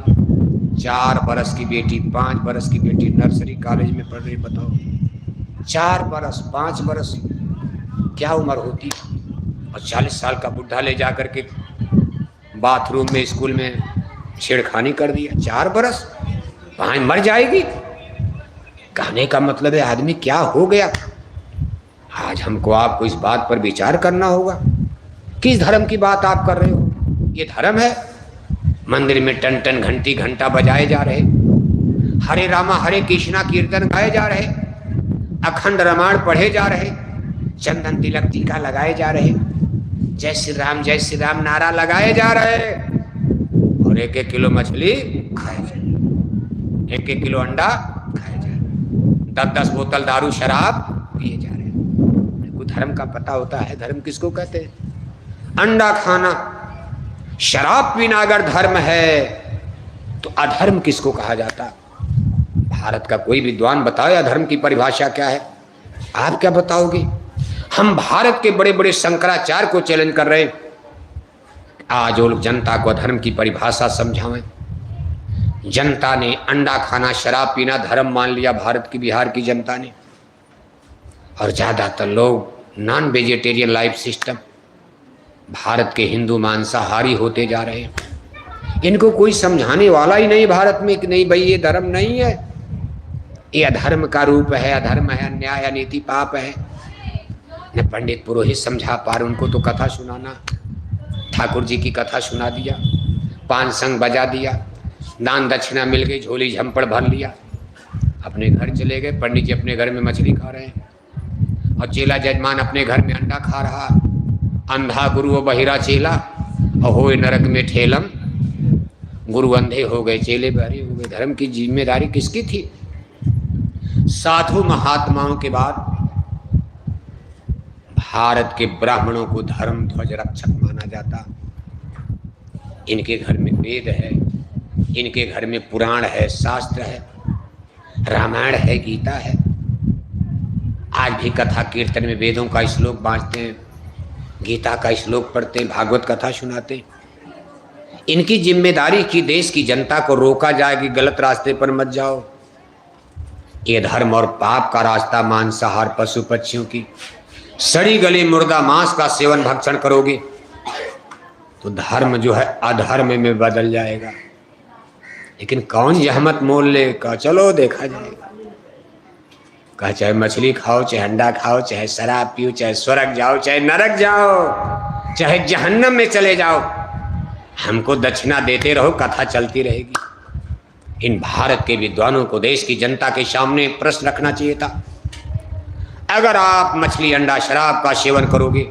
4 बरस की बेटी, 5 बरस की बेटी नर्सरी कॉलेज में पढ़ रही। बताओ, 4 बरस, 5 बरस, क्या उम्र होती? और 40 साल का बुढ़ा ले जा करके बाथरूम में, स्कूल में छेड़खानी कर दिया। 4 बरस, वहाँ मर जाएगी। कहने का मतलब है आदमी क्या हो गया। आज हमको आपको इस बात पर विचार करना होगा, किस धर्म की बात आप कर रहे हो? ये धर्म है? मंदिर में टन टन घंटी घंटा बजाए जा रहे, हरे रामा हरे कृष्णा कीर्तन गाए जा रहे, अखंड रामायण पढ़े जा रहे, चंदन तिलक टीका लगाए जा रहे, जय श्री राम नारा लगाए जा रहे, और 1-1 किलो मछली खाए जा रहे, 1-1 किलो अंडा खाए जा रहे, 10-10 बोतल दारू शराब पिए जा रहे। को धर्म का पता होता है? धर्म किसको कहते हैं? अंडा खाना, शराब पीना अगर धर्म है तो अधर्म किसको कहा जाता? भारत का कोई विद्वान बताओ अधर्म की परिभाषा क्या है? आप क्या बताओगे? हम भारत के बड़े बड़े शंकराचार्य को चैलेंज कर रहे, आज वो लोग जनता को अधर्म की परिभाषा समझावें। जनता ने अंडा खाना, शराब पीना धर्म मान लिया भारत की, बिहार की जनता ने। और ज़्यादातर लोग non vegetarian life system, Bharat के हिंदू मांसाहारी होते जा रहे हैं। इनको कोई समझाने वाला ही नहीं भारत में कि नहीं भाई ये धर्म नहीं है, ये अधर्म का रूप है, अधर्म है, अन्याय, अनीति, पाप है। न पंडित पुरोहित समझा पा रहे, उनको तो कथा सुनाना, ठाकुर जी की कथा सुना दिया, पान संग बजा दिया, दान दक्षिणा मिल गई, झोली झंपड़ भर लिया, अपने घर चले गए। पंडित जी अपने घर में मछली खा रहे हैं और चेला जजमान अपने घर में अंडा खा रहा। अंधा गुरु बहिरा चेला और होए नरक में ठेलम। गुरु अंधे हो गए, चेले बहरे हो गए। धर्म की जिम्मेदारी किसकी थी? साधु महात्माओं के बाद भारत के ब्राह्मणों को धर्म ध्वज रक्षक माना जाता। इनके घर में वेद है, इनके घर में पुराण है, शास्त्र है, रामायण है, गीता है। आज भी कथा कीर्तन में वेदों का श्लोक बाँचते हैं, गीता का श्लोक पढ़ते हैं, भागवत कथा सुनाते हैं। इनकी जिम्मेदारी कि देश की जनता को रोका जाए कि गलत रास्ते पर मत जाओ। ये धर्म और पाप का रास्ता मांसाहार, पशु पक्षियों की सड़ी गली मुर्दा मांस का सेवन भक्षण करोगे तो धर्म जो है अधर्म में बदल जाएगा। लेकिन कौन जहमत मोल ले का चलो देखा जाएगा। कहा चाहे मछली खाओ, चाहे अंडा खाओ, चाहे शराब पियो, चाहे स्वर्ग जाओ, चाहे नरक जाओ, चाहे जहन्नम में चले जाओ, हमको दक्षिणा देते रहो, कथा चलती रहेगी। इन भारत के विद्वानों को देश की जनता के सामने प्रश्न रखना चाहिए था। अगर आप मछली, अंडा, शराब का सेवन करोगे,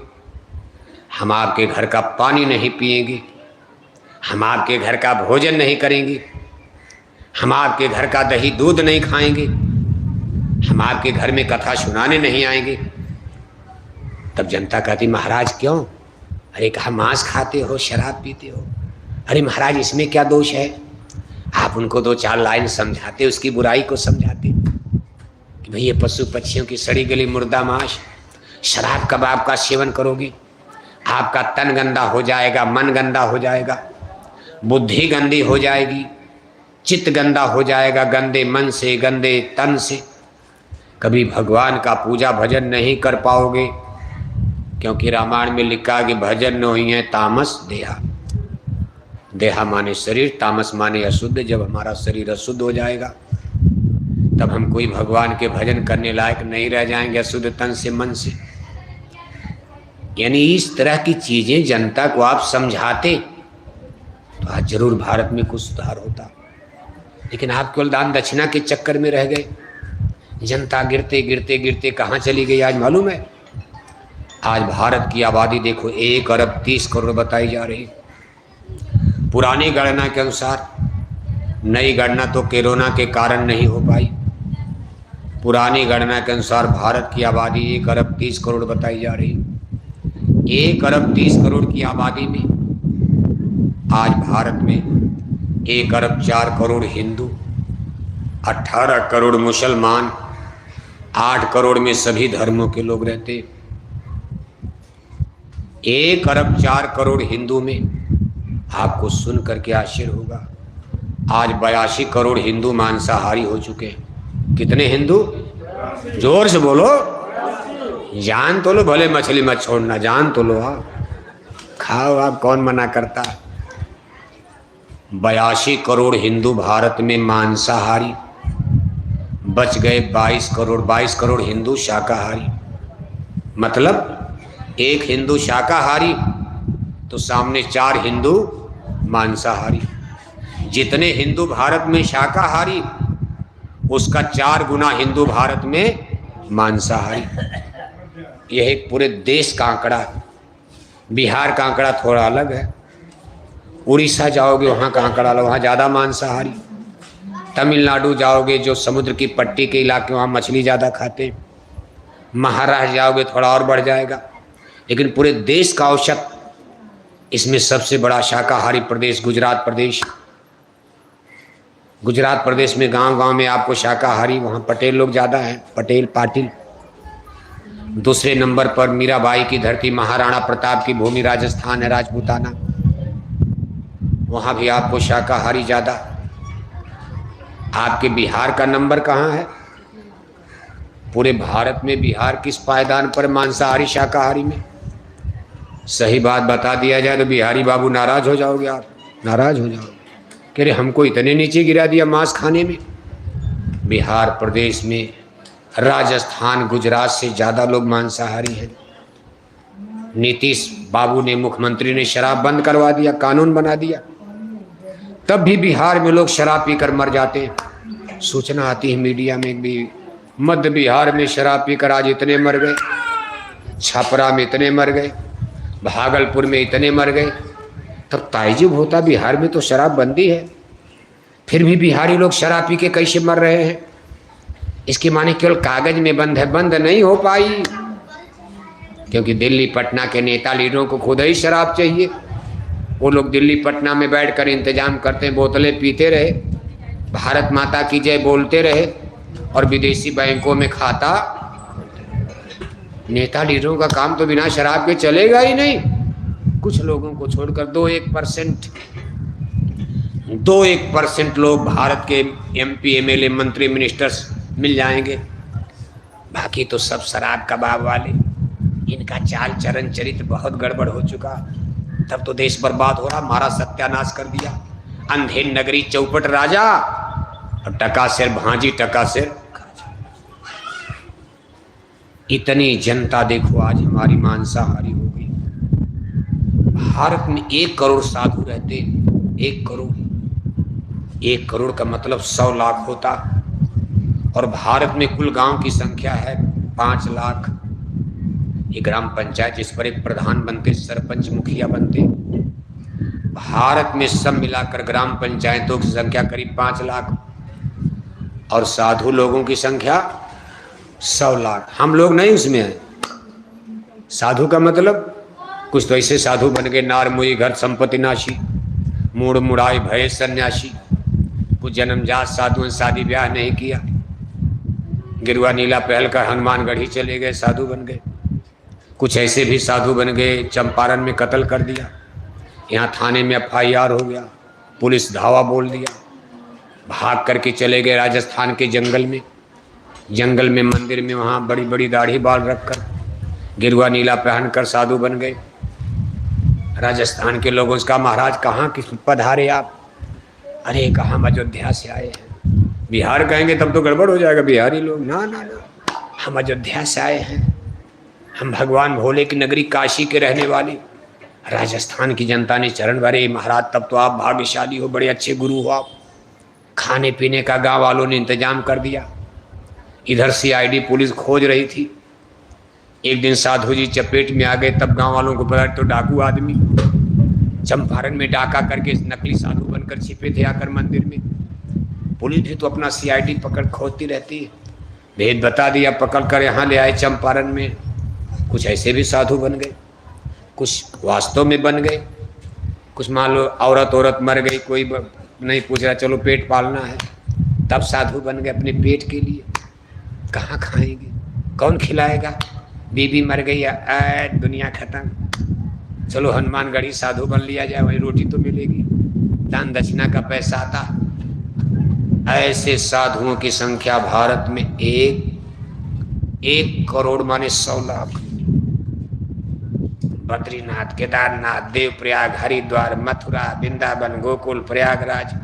हम आपके घर का पानी नहीं पिएंगे, हम आपके घर का भोजन नहीं करेंगे, हम आपके घर का दही दूध नहीं खाएंगे, हम आपके घर में कथा सुनाने नहीं आएंगे। तब जनता कहती महाराज क्यों? अरे कहा मांस खाते हो, शराब पीते हो। अरे महाराज इसमें क्या दोष है? आप उनको दो चार लाइन समझाते, उसकी बुराई को समझाते कि भाई ये पशु पक्षियों की सड़ी गली मुर्दा मांस, शराब कबाब का सेवन करोगे, आपका तन गंदा हो जाएगा, मन गंदा हो जाएगा, बुद्धि गंदी हो जाएगी, चित्त गंदा हो जाएगा, गंदे मन से, गंदे तन से। कभी भगवान का पूजा भजन नहीं कर पाओगे, क्योंकि रामायण में लिखा कि भजन नहीं है तामस देहा। देहा माने शरीर, तामस माने अशुद्ध। जब हमारा शरीर अशुद्ध हो जाएगा तब हम कोई भगवान के भजन करने लायक नहीं रह जाएंगे, अशुद्ध तन से, मन से। यानी इस तरह की चीजें जनता को आप समझाते तो आज जरूर भारत में कुछ सुधार होता। लेकिन आप केवल दान दक्षिणा के चक्कर में रह गए। जनता गिरते गिरते गिरते कहाँ चली गई आज मालूम है? आज भारत की आबादी देखो 1 अरब 30 करोड़ बताई जा रही। पुरानी गणना के अनुसार, नई गणना तो कोरोना के कारण नहीं हो पाई, पुरानी गणना के अनुसार भारत की आबादी 1 अरब 30 करोड़ बताई जा रही। 1 अरब 30 करोड़ की आबादी में आज भारत में 1 अरब 4 करोड़ हिंदू, 18 करोड़ मुसलमान, 8 करोड़ में सभी धर्मों के लोग रहते। 1 अरब 4 करोड़ हिंदू में आपको सुन करके आश्चर्य होगा, आज 82 करोड़ हिंदू मांसाहारी हो चुके हैं। कितने हिंदू? जोर से बोलो, जान तो लो, भले मछली मत छोड़ना, जान तो लो। आप खाओ, आप कौन मना करता? 82 करोड़ हिंदू भारत में मांसाहारी, बच गए 22 करोड़ हिंदू शाकाहारी। मतलब एक हिंदू शाकाहारी तो सामने 4 हिंदू मांसाहारी। जितने हिंदू भारत में शाकाहारी, उसका 4 गुना हिंदू भारत में मांसाहारी। यह एक पूरे देश का आंकड़ा है। बिहार का आंकड़ा थोड़ा अलग है, उड़ीसा जाओगे वहाँ का आंकड़ा अलग, वहाँ ज़्यादा मांसाहारी। तमिलनाडु जाओगे जो समुद्र की पट्टी के इलाके, वहाँ मछली ज़्यादा खाते हैं। महाराष्ट्र जाओगे थोड़ा और बढ़ जाएगा। लेकिन पूरे देश का औसत, इसमें सबसे बड़ा शाकाहारी प्रदेश गुजरात प्रदेश। गुजरात प्रदेश में गांव-गांव में आपको शाकाहारी, वहाँ पटेल लोग ज़्यादा हैं, पटेल पाटिल। दूसरे नंबर पर मीराबाई की धरती, महाराणा प्रताप की भूमि राजस्थान है, राजपूताना, वहाँ भी आपको शाकाहारी ज़्यादा। आपके बिहार का नंबर कहाँ है? पूरे भारत में बिहार किस पायदान पर, मांसाहारी शाकाहारी में? सही बात बता दिया जाए तो बिहारी बाबू नाराज हो जाओगे, आप नाराज हो जाओगे। कह रहे हमको इतने नीचे गिरा दिया मांस खाने में। बिहार प्रदेश में राजस्थान गुजरात से ज़्यादा लोग मांसाहारी हैं। नीतीश बाबू ने, मुख्यमंत्री ने शराब बंद करवा दिया, कानून बना दिया, तब भी बिहार में लोग शराब पीकर मर जाते हैं। सूचना आती है मीडिया में भी, मध्य बिहार में शराब पीकर आज इतने मर गए, छपरा में इतने मर गए, भागलपुर में इतने मर गए। तब ताज्जुब होता, बिहार में तो शराब बंदी है, फिर भी बिहारी लोग शराब पी के कैसे मर रहे हैं? इसके माने केवल कागज में बंद है, बंद नहीं हो पाई, क्योंकि दिल्ली पटना के नेता लीडरों को खुद ही शराब चाहिए। वो लोग दिल्ली पटना में बैठकर इंतजाम करते हैं, बोतलें पीते रहे, भारत माता की जय बोलते रहे और विदेशी बैंकों में खाता। नेता लीडरों का काम तो बिना शराब के चलेगा ही नहीं। कुछ लोगों को छोड़कर 2-1% लोग भारत के MP MLA मंत्री मिनिस्टर्स मिल जाएंगे, बाकी तो सब शराब कबाब वाले। इनका चाल चरण चरित्र बहुत गड़बड़ हो चुका। तब तो देश बर्बाद हो रहा, मारा सत्यानाश कर दिया। अंधेर नगरी चौपट राजा और टका सिर भांजी टका सिर। इतनी जनता देखो आज हमारी मांसाहारी हो गई। भारत में 1 करोड़ साधु रहते, 1 करोड़। 1 करोड़ का मतलब 100 लाख होता, और भारत में कुल गांव की संख्या है 5 लाख। ये ग्राम पंचायत, जिस पर एक प्रधान बनते, सरपंच मुखिया बनते। भारत में सब मिलाकर ग्राम पंचायतों की संख्या करीब 5 लाख, और साधु लोगों की संख्या 100 लाख। हम लोग नहीं उसमें हैं। साधु का मतलब कुछ तो ऐसे साधु बन गए, नार मुई घर संपत्ति नाशी, मूड मुड़ाई भय सन्यासी। कुछ जन्मजात साधु, शादी ब्याह नहीं किया, गिरुआ नीला पहल कर हनुमानगढ़ ही चले गए, साधु बन गए। कुछ ऐसे भी साधु बन गए, चंपारण में कत्ल कर दिया, यहाँ थाने में FIR हो गया, पुलिस धावा बोल दिया, भाग करके चले गए राजस्थान के जंगल में मंदिर में, वहाँ बड़ी बड़ी दाढ़ी बाल रखकर गिरुआ नीला पहनकर साधु बन गए। राजस्थान के लोगों से कहा, महाराज कहाँ किस पधारे आप? अरे कहाँ, हम अयोध्या से आए हैं। बिहार कहेंगे तब तो गड़बड़ हो जाएगा, बिहारी लोग ना ना ना, हम अयोध्या से आए हैं, हम भगवान भोले की नगरी काशी के रहने वाले। राजस्थान की जनता ने चरण भरे, महाराज तब तो आप भाग्यशाली हो, बड़े अच्छे गुरु हो आप। खाने पीने का गांव वालों ने इंतजाम कर दिया। इधर CID पुलिस खोज रही थी। एक दिन साधु जी चपेट में आ गए, तब गांव वालों को पता तो डाकू आदमी चंपारण में डाका करके नकली साधु बनकर छिपे थे आकर मंदिर में। पुलिस भी तो अपना CID पकड़ खोजती रहती है। भेद बता दिया, पकड़ कर यहाँ ले आए चंपारण में। कुछ ऐसे भी साधु बन गए, कुछ वास्तव में बन गए, कुछ मान लो औरत मर गई, कोई नहीं पूछ रहा, चलो पेट पालना है, तब साधु बन गए अपने पेट के लिए। कहाँ खाएंगे, कौन खिलाएगा? बीबी मर गई, दुनिया खत्म, चलो हनुमानगढ़ी साधु बन लिया जाए, वही रोटी तो मिलेगी, दान दक्षिणा का पैसा आता। ऐसे साधुओं की संख्या भारत में 1 करोड़ माने 100 लाख। बद्रीनाथ, केदारनाथ, देवप्रयाग, हरिद्वार, मथुरा, वृंदावन, गोकुल, प्रयागराज,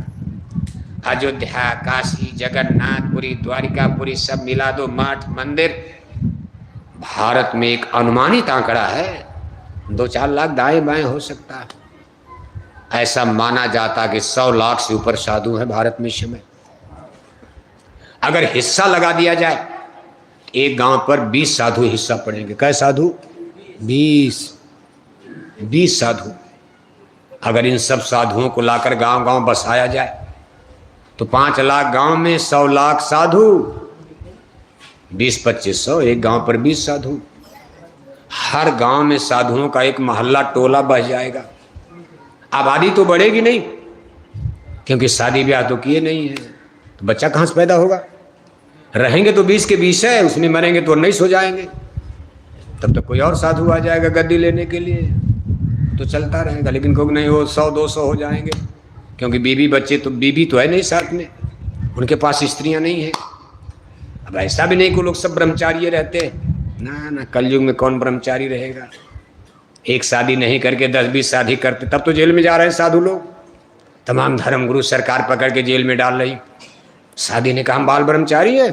अयोध्या, काशी, जगन्नाथपुरी, द्वारिकापुरी, सब मिला दो मठ मंदिर। भारत में एक अनुमानित आंकड़ा है, 2-4 लाख दाएं बाएं हो सकता है। ऐसा माना जाता कि 100 लाख से ऊपर साधु है भारत में इस समय। अगर हिस्सा लगा दिया जाए, एक गांव पर 20 साधु हिस्सा पड़ेंगे। कै साधु? 20 साधु। अगर इन सब साधुओं को लाकर गांव गांव बसाया जाए तो 5 लाख गांव में 100 लाख साधु, 20-2500, एक गांव पर 20 साधु। हर गांव में साधुओं का एक मोहल्ला टोला बस जाएगा। आबादी तो बढ़ेगी नहीं, क्योंकि शादी ब्याह तो किए नहीं है, तो बच्चा कहाँ से पैदा होगा? रहेंगे तो 20 के 20 है, उसमें मरेंगे तो 19 हो जाएंगे। तब तो कोई और साधु आ जाएगा गद्दी लेने के लिए, तो चलता रहेगा। लेकिन कोई नहीं, वो 100-200 हो जाएंगे, क्योंकि बीवी बच्चे तो, बीवी तो है नहीं साथ में, उनके पास स्त्रियां नहीं है। अब ऐसा भी नहीं कि लोग सब ब्रह्मचारी रहते हैं, ना ना, कलयुग में कौन ब्रह्मचारी रहेगा। एक शादी नहीं करके 10-20 शादी करते, तब तो जेल में जा रहे हैं साधु लोग। तमाम धर्मगुरु सरकार पकड़ के जेल में डाल रही। शादी ने कहा हम बाल ब्रह्मचारी है,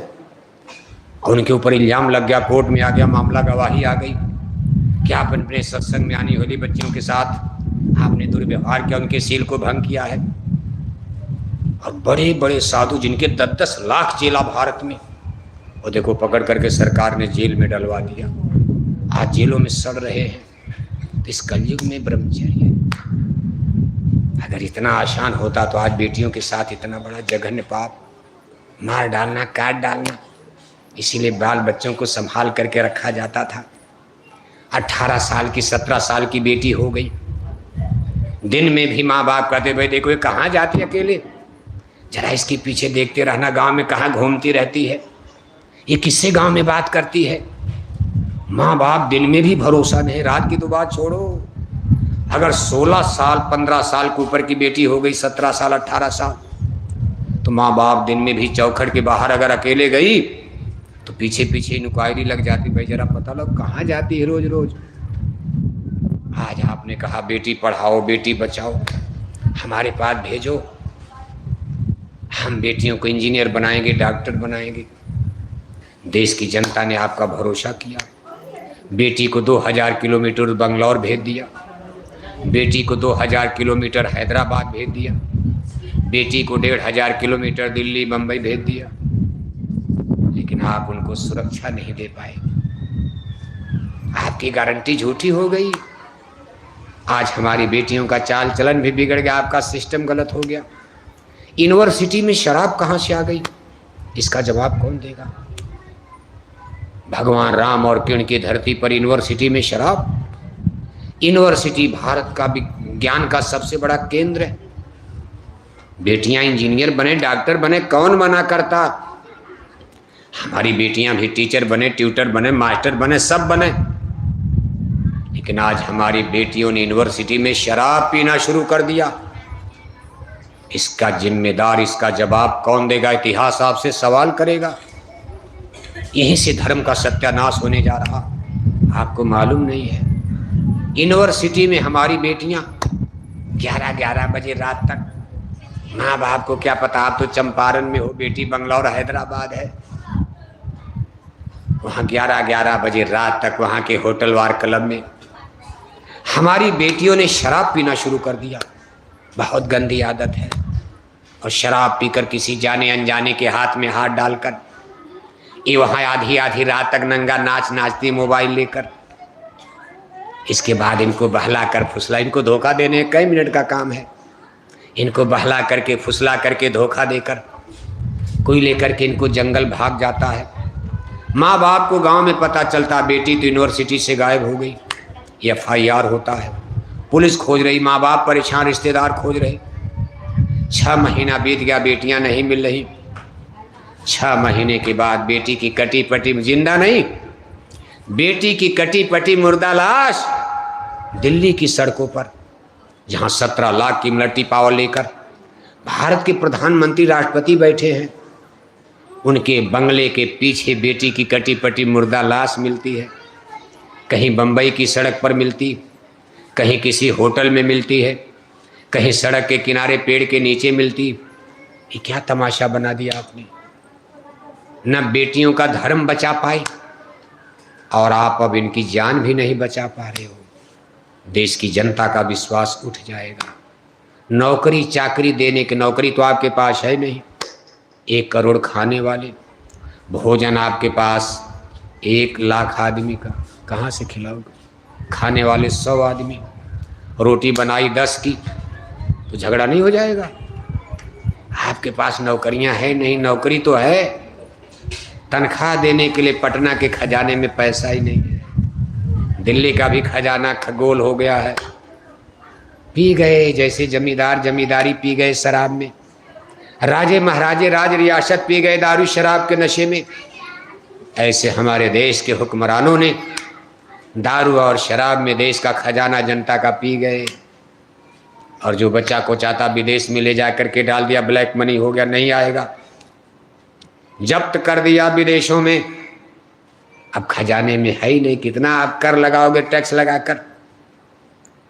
और उनके ऊपर इल्जाम लग गया, कोर्ट में आ गया मामला, गवाही आ गई कि आप अपने सत्संग में आने वाली बच्चियों के साथ आपने दुर्व्यवहार किया, उनके सील को भंग किया है। और बड़े बड़े साधु जिनके 10-10 लाख चेला भारत में, और देखो पकड़ करके सरकार ने जेल में डलवा दिया, आज जेलों में सड़ रहे हैं। तो इस कलयुग में ब्रह्मचर्य अगर इतना आसान होता तो आज बेटियों के साथ इतना बड़ा जघन्य पाप, मार डालना, काट डालना। इसीलिए बाल बच्चों को संभाल करके रखा जाता था। 18 साल की 17 साल की बेटी हो गई, दिन में भी माँ बाप कहते भाई देखो ये कहाँ जाती है अकेले, जरा इसके पीछे देखते रहना, गांव में कहाँ घूमती रहती है, ये किससे गांव में बात करती है। माँ बाप दिन में भी भरोसा नहीं, रात की तो बात छोड़ो। अगर 16 साल 15 साल के ऊपर की बेटी हो गई, 17 साल 18 साल, तो माँ बाप दिन में भी चौखट के बाहर अगर अकेले गई तो पीछे पीछे इंक्वायरी लग जाती, भाई जरा पता लग कहाँ जाती है रोज रोज। आज आपने कहा बेटी पढ़ाओ, बेटी बचाओ, हमारे पास भेजो, हम बेटियों को इंजीनियर बनाएंगे, डॉक्टर बनाएंगे। देश की जनता ने आपका भरोसा किया, बेटी को 2000 किलोमीटर बंगलौर भेज दिया, बेटी को 2000 किलोमीटर हैदराबाद भेज दिया, बेटी को 1500 किलोमीटर दिल्ली बम्बई भेज दिया, लेकिन आप उनको सुरक्षा नहीं दे पाए। आपकी गारंटी झूठी हो गई। आज हमारी बेटियों का चाल चलन भी बिगड़ गया, आपका सिस्टम गलत हो गया। यूनिवर्सिटी में शराब कहाँ से आ गई, इसका जवाब कौन देगा। भगवान राम और कृष्ण की धरती पर यूनिवर्सिटी में शराब। यूनिवर्सिटी भारत का विज्ञान का सबसे बड़ा केंद्र है। बेटियां इंजीनियर बने, डॉक्टर बने, कौन मना करता। हमारी बेटियां भी टीचर बने, ट्यूटर बने, मास्टर बने, सब बने। लेकिन आज हमारी बेटियों ने यूनिवर्सिटी में शराब पीना शुरू कर दिया। इसका जिम्मेदार, इसका जवाब कौन देगा। इतिहास आपसे सवाल करेगा। यहीं से धर्म का सत्यानाश होने जा रहा, आपको मालूम नहीं है। यूनिवर्सिटी में हमारी बेटियां 11-11 बजे रात तक, माँ बाप को क्या पता, आप तो चंपारण में हो, बेटी बंगलौर हैदराबाद है, वहाँ 11-11 बजे रात तक वहाँ के होटल वार क्लब में हमारी बेटियों ने शराब पीना शुरू कर दिया। बहुत गंदी आदत है। और शराब पीकर किसी जाने अनजाने के हाथ में हाथ डालकर ये वहाँ आधी आधी रात तक नंगा नाच नाचती मोबाइल लेकर। इसके बाद इनको बहला कर फुसला, इनको धोखा देने कई मिनट का काम है। इनको बहला करके फुसला करके धोखा देकर कोई लेकर के इनको जंगल भाग जाता है। माँ बाप को गांव में पता चलता बेटी तो यूनिवर्सिटी से गायब हो गई, FIR होता है, पुलिस खोज रही, माँ बाप परेशान, रिश्तेदार खोज रहे। 6 महीना बीत गया, बेटियां नहीं मिल रही। 6 महीने के बाद बेटी की कटी पटी, जिंदा नहीं, बेटी की कटी पटी मुर्दा लाश दिल्ली की सड़कों पर, जहां 17 लाख की मिलिट्री पावर लेकर भारत के प्रधानमंत्री राष्ट्रपति बैठे हैं, उनके बंगले के पीछे बेटी की कटी पटी मुर्दा लाश मिलती है। कहीं बम्बई की सड़क पर मिलती, कहीं किसी होटल में मिलती है, कहीं सड़क के किनारे पेड़ के नीचे मिलती। ये क्या तमाशा बना दिया आपने। न बेटियों का धर्म बचा पाए और आप अब इनकी जान भी नहीं बचा पा रहे हो। देश की जनता का विश्वास उठ जाएगा। नौकरी चाकरी देने की, नौकरी तो आपके पास है नहीं, 1 करोड़ खाने वाले, भोजन आपके पास 1 लाख आदमी का, कहाँ से खिलाओगे। खाने वाले 100 आदमी, रोटी बनाई 10 की, तो झगड़ा नहीं हो जाएगा। आपके पास नौकरियां है नहीं, नौकरी तो है, तनख्वाह देने के लिए पटना के खजाने में पैसा ही नहीं है। दिल्ली का भी खजाना खगोल हो गया है। पी गए जैसे जमींदार जमींदारी पी गए शराब में, राजे महाराजे राज रियासत पी गए दारू शराब के नशे में। ऐसे हमारे देश के हुक्मरानों ने दारू और शराब में देश का खजाना जनता का पी गए। और जो बच्चा को चाहता विदेश में ले जा करके डाल दिया, ब्लैक मनी हो गया, नहीं आएगा। जब्त कर दिया विदेशों में, अब खजाने में है ही नहीं, कितना आप कर लगाओगे टैक्स लगाकर।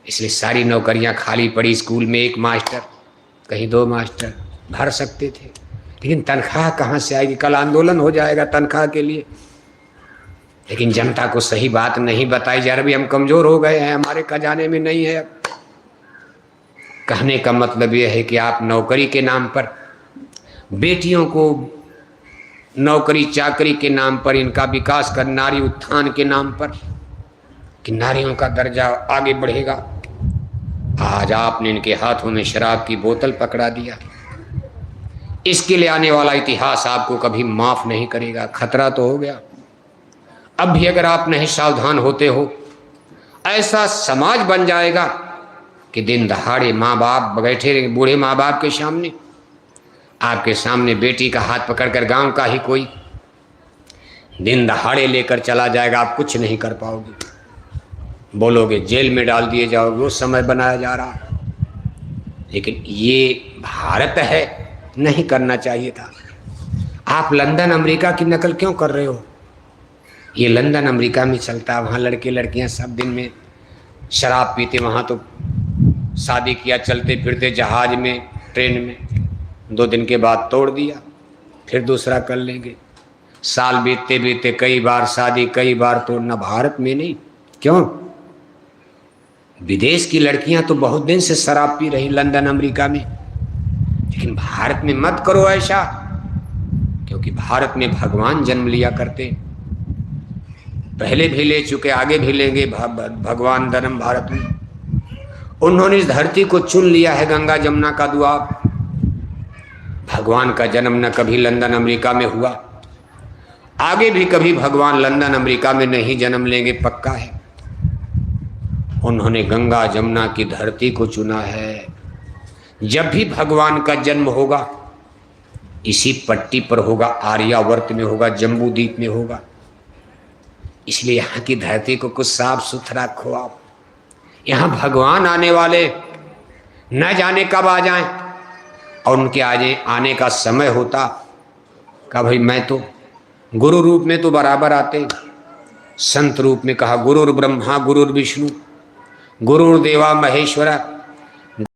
इसलिए सारी नौकरियां खाली पड़ी। स्कूल में 1 मास्टर, कहीं 2 मास्टर भर सकते थे, लेकिन तनख्वाह कहाँ से आएगी? कल आंदोलन हो जाएगा तनख्वाह के लिए। लेकिन जनता को सही बात नहीं बताई जा रही, हम कमजोर हो गए हैं, हमारे खजाने में नहीं है। अब कहने का मतलब यह है कि आप नौकरी के नाम पर, बेटियों को नौकरी चाकरी के नाम पर, इनका विकास कर, नारी उत्थान के नाम पर कि नारियों का दर्जा आगे बढ़ेगा, आज आपने इनके हाथों में शराब की बोतल पकड़ा दिया। इसके लिए आने वाला इतिहास आपको कभी माफ नहीं करेगा। खतरा तो हो गया। अब भी अगर आप नहीं सावधान होते हो, ऐसा समाज बन जाएगा कि दिन दहाड़े माँ बाप बैठे रहेंगे, बूढ़े माँ बाप के सामने, आपके सामने बेटी का हाथ पकड़कर गांव का ही कोई दिन दहाड़े लेकर चला जाएगा, आप कुछ नहीं कर पाओगे, बोलोगे जेल में डाल दिए जाओगे। वो समय बनाया जा रहा। लेकिन ये भारत है, नहीं करना चाहिए था। आप लंदन अमेरिका की नकल क्यों कर रहे हो? ये लंदन अमेरिका में चलता, वहाँ लड़के लड़कियाँ सब दिन में शराब पीते, वहाँ तो शादी किया चलते फिरते जहाज में, ट्रेन में, 2 दिन के बाद तोड़ दिया, फिर दूसरा कर लेंगे। साल बीतते बीतते कई बार शादी, कई बार तोड़ना। भारत में नहीं। क्यों? विदेश की लड़कियां तो बहुत दिन से शराब पी रही लंदन अमेरिका में, लेकिन भारत में मत करो ऐसा, क्योंकि भारत में भगवान जन्म लिया करते, पहले भी ले चुके, आगे भी लेंगे। भगवान धर्म भारत में, उन्होंने इस धरती को चुन लिया है, गंगा जमुना का दुआब। भगवान का जन्म न कभी लंदन अमेरिका में हुआ, आगे भी कभी भगवान लंदन अमेरिका में नहीं जन्म लेंगे, पक्का है। उन्होंने गंगा जमुना की धरती को चुना है। जब भी भगवान का जन्म होगा इसी पट्टी पर होगा, आर्यावर्त में होगा, जम्बू द्वीप में होगा। इसलिए यहाँ की धरती को कुछ साफ सुथरा रखो आप। यहाँ भगवान आने वाले न जाने कब आ जाएं, और उनके आने का समय होता कहा भाई मैं तो गुरु रूप में तो बराबर आते, संत रूप में कहा गुरुर्ब्रह्मा गुरुर्विष्णु गुरुर्देवा महेश्वरा,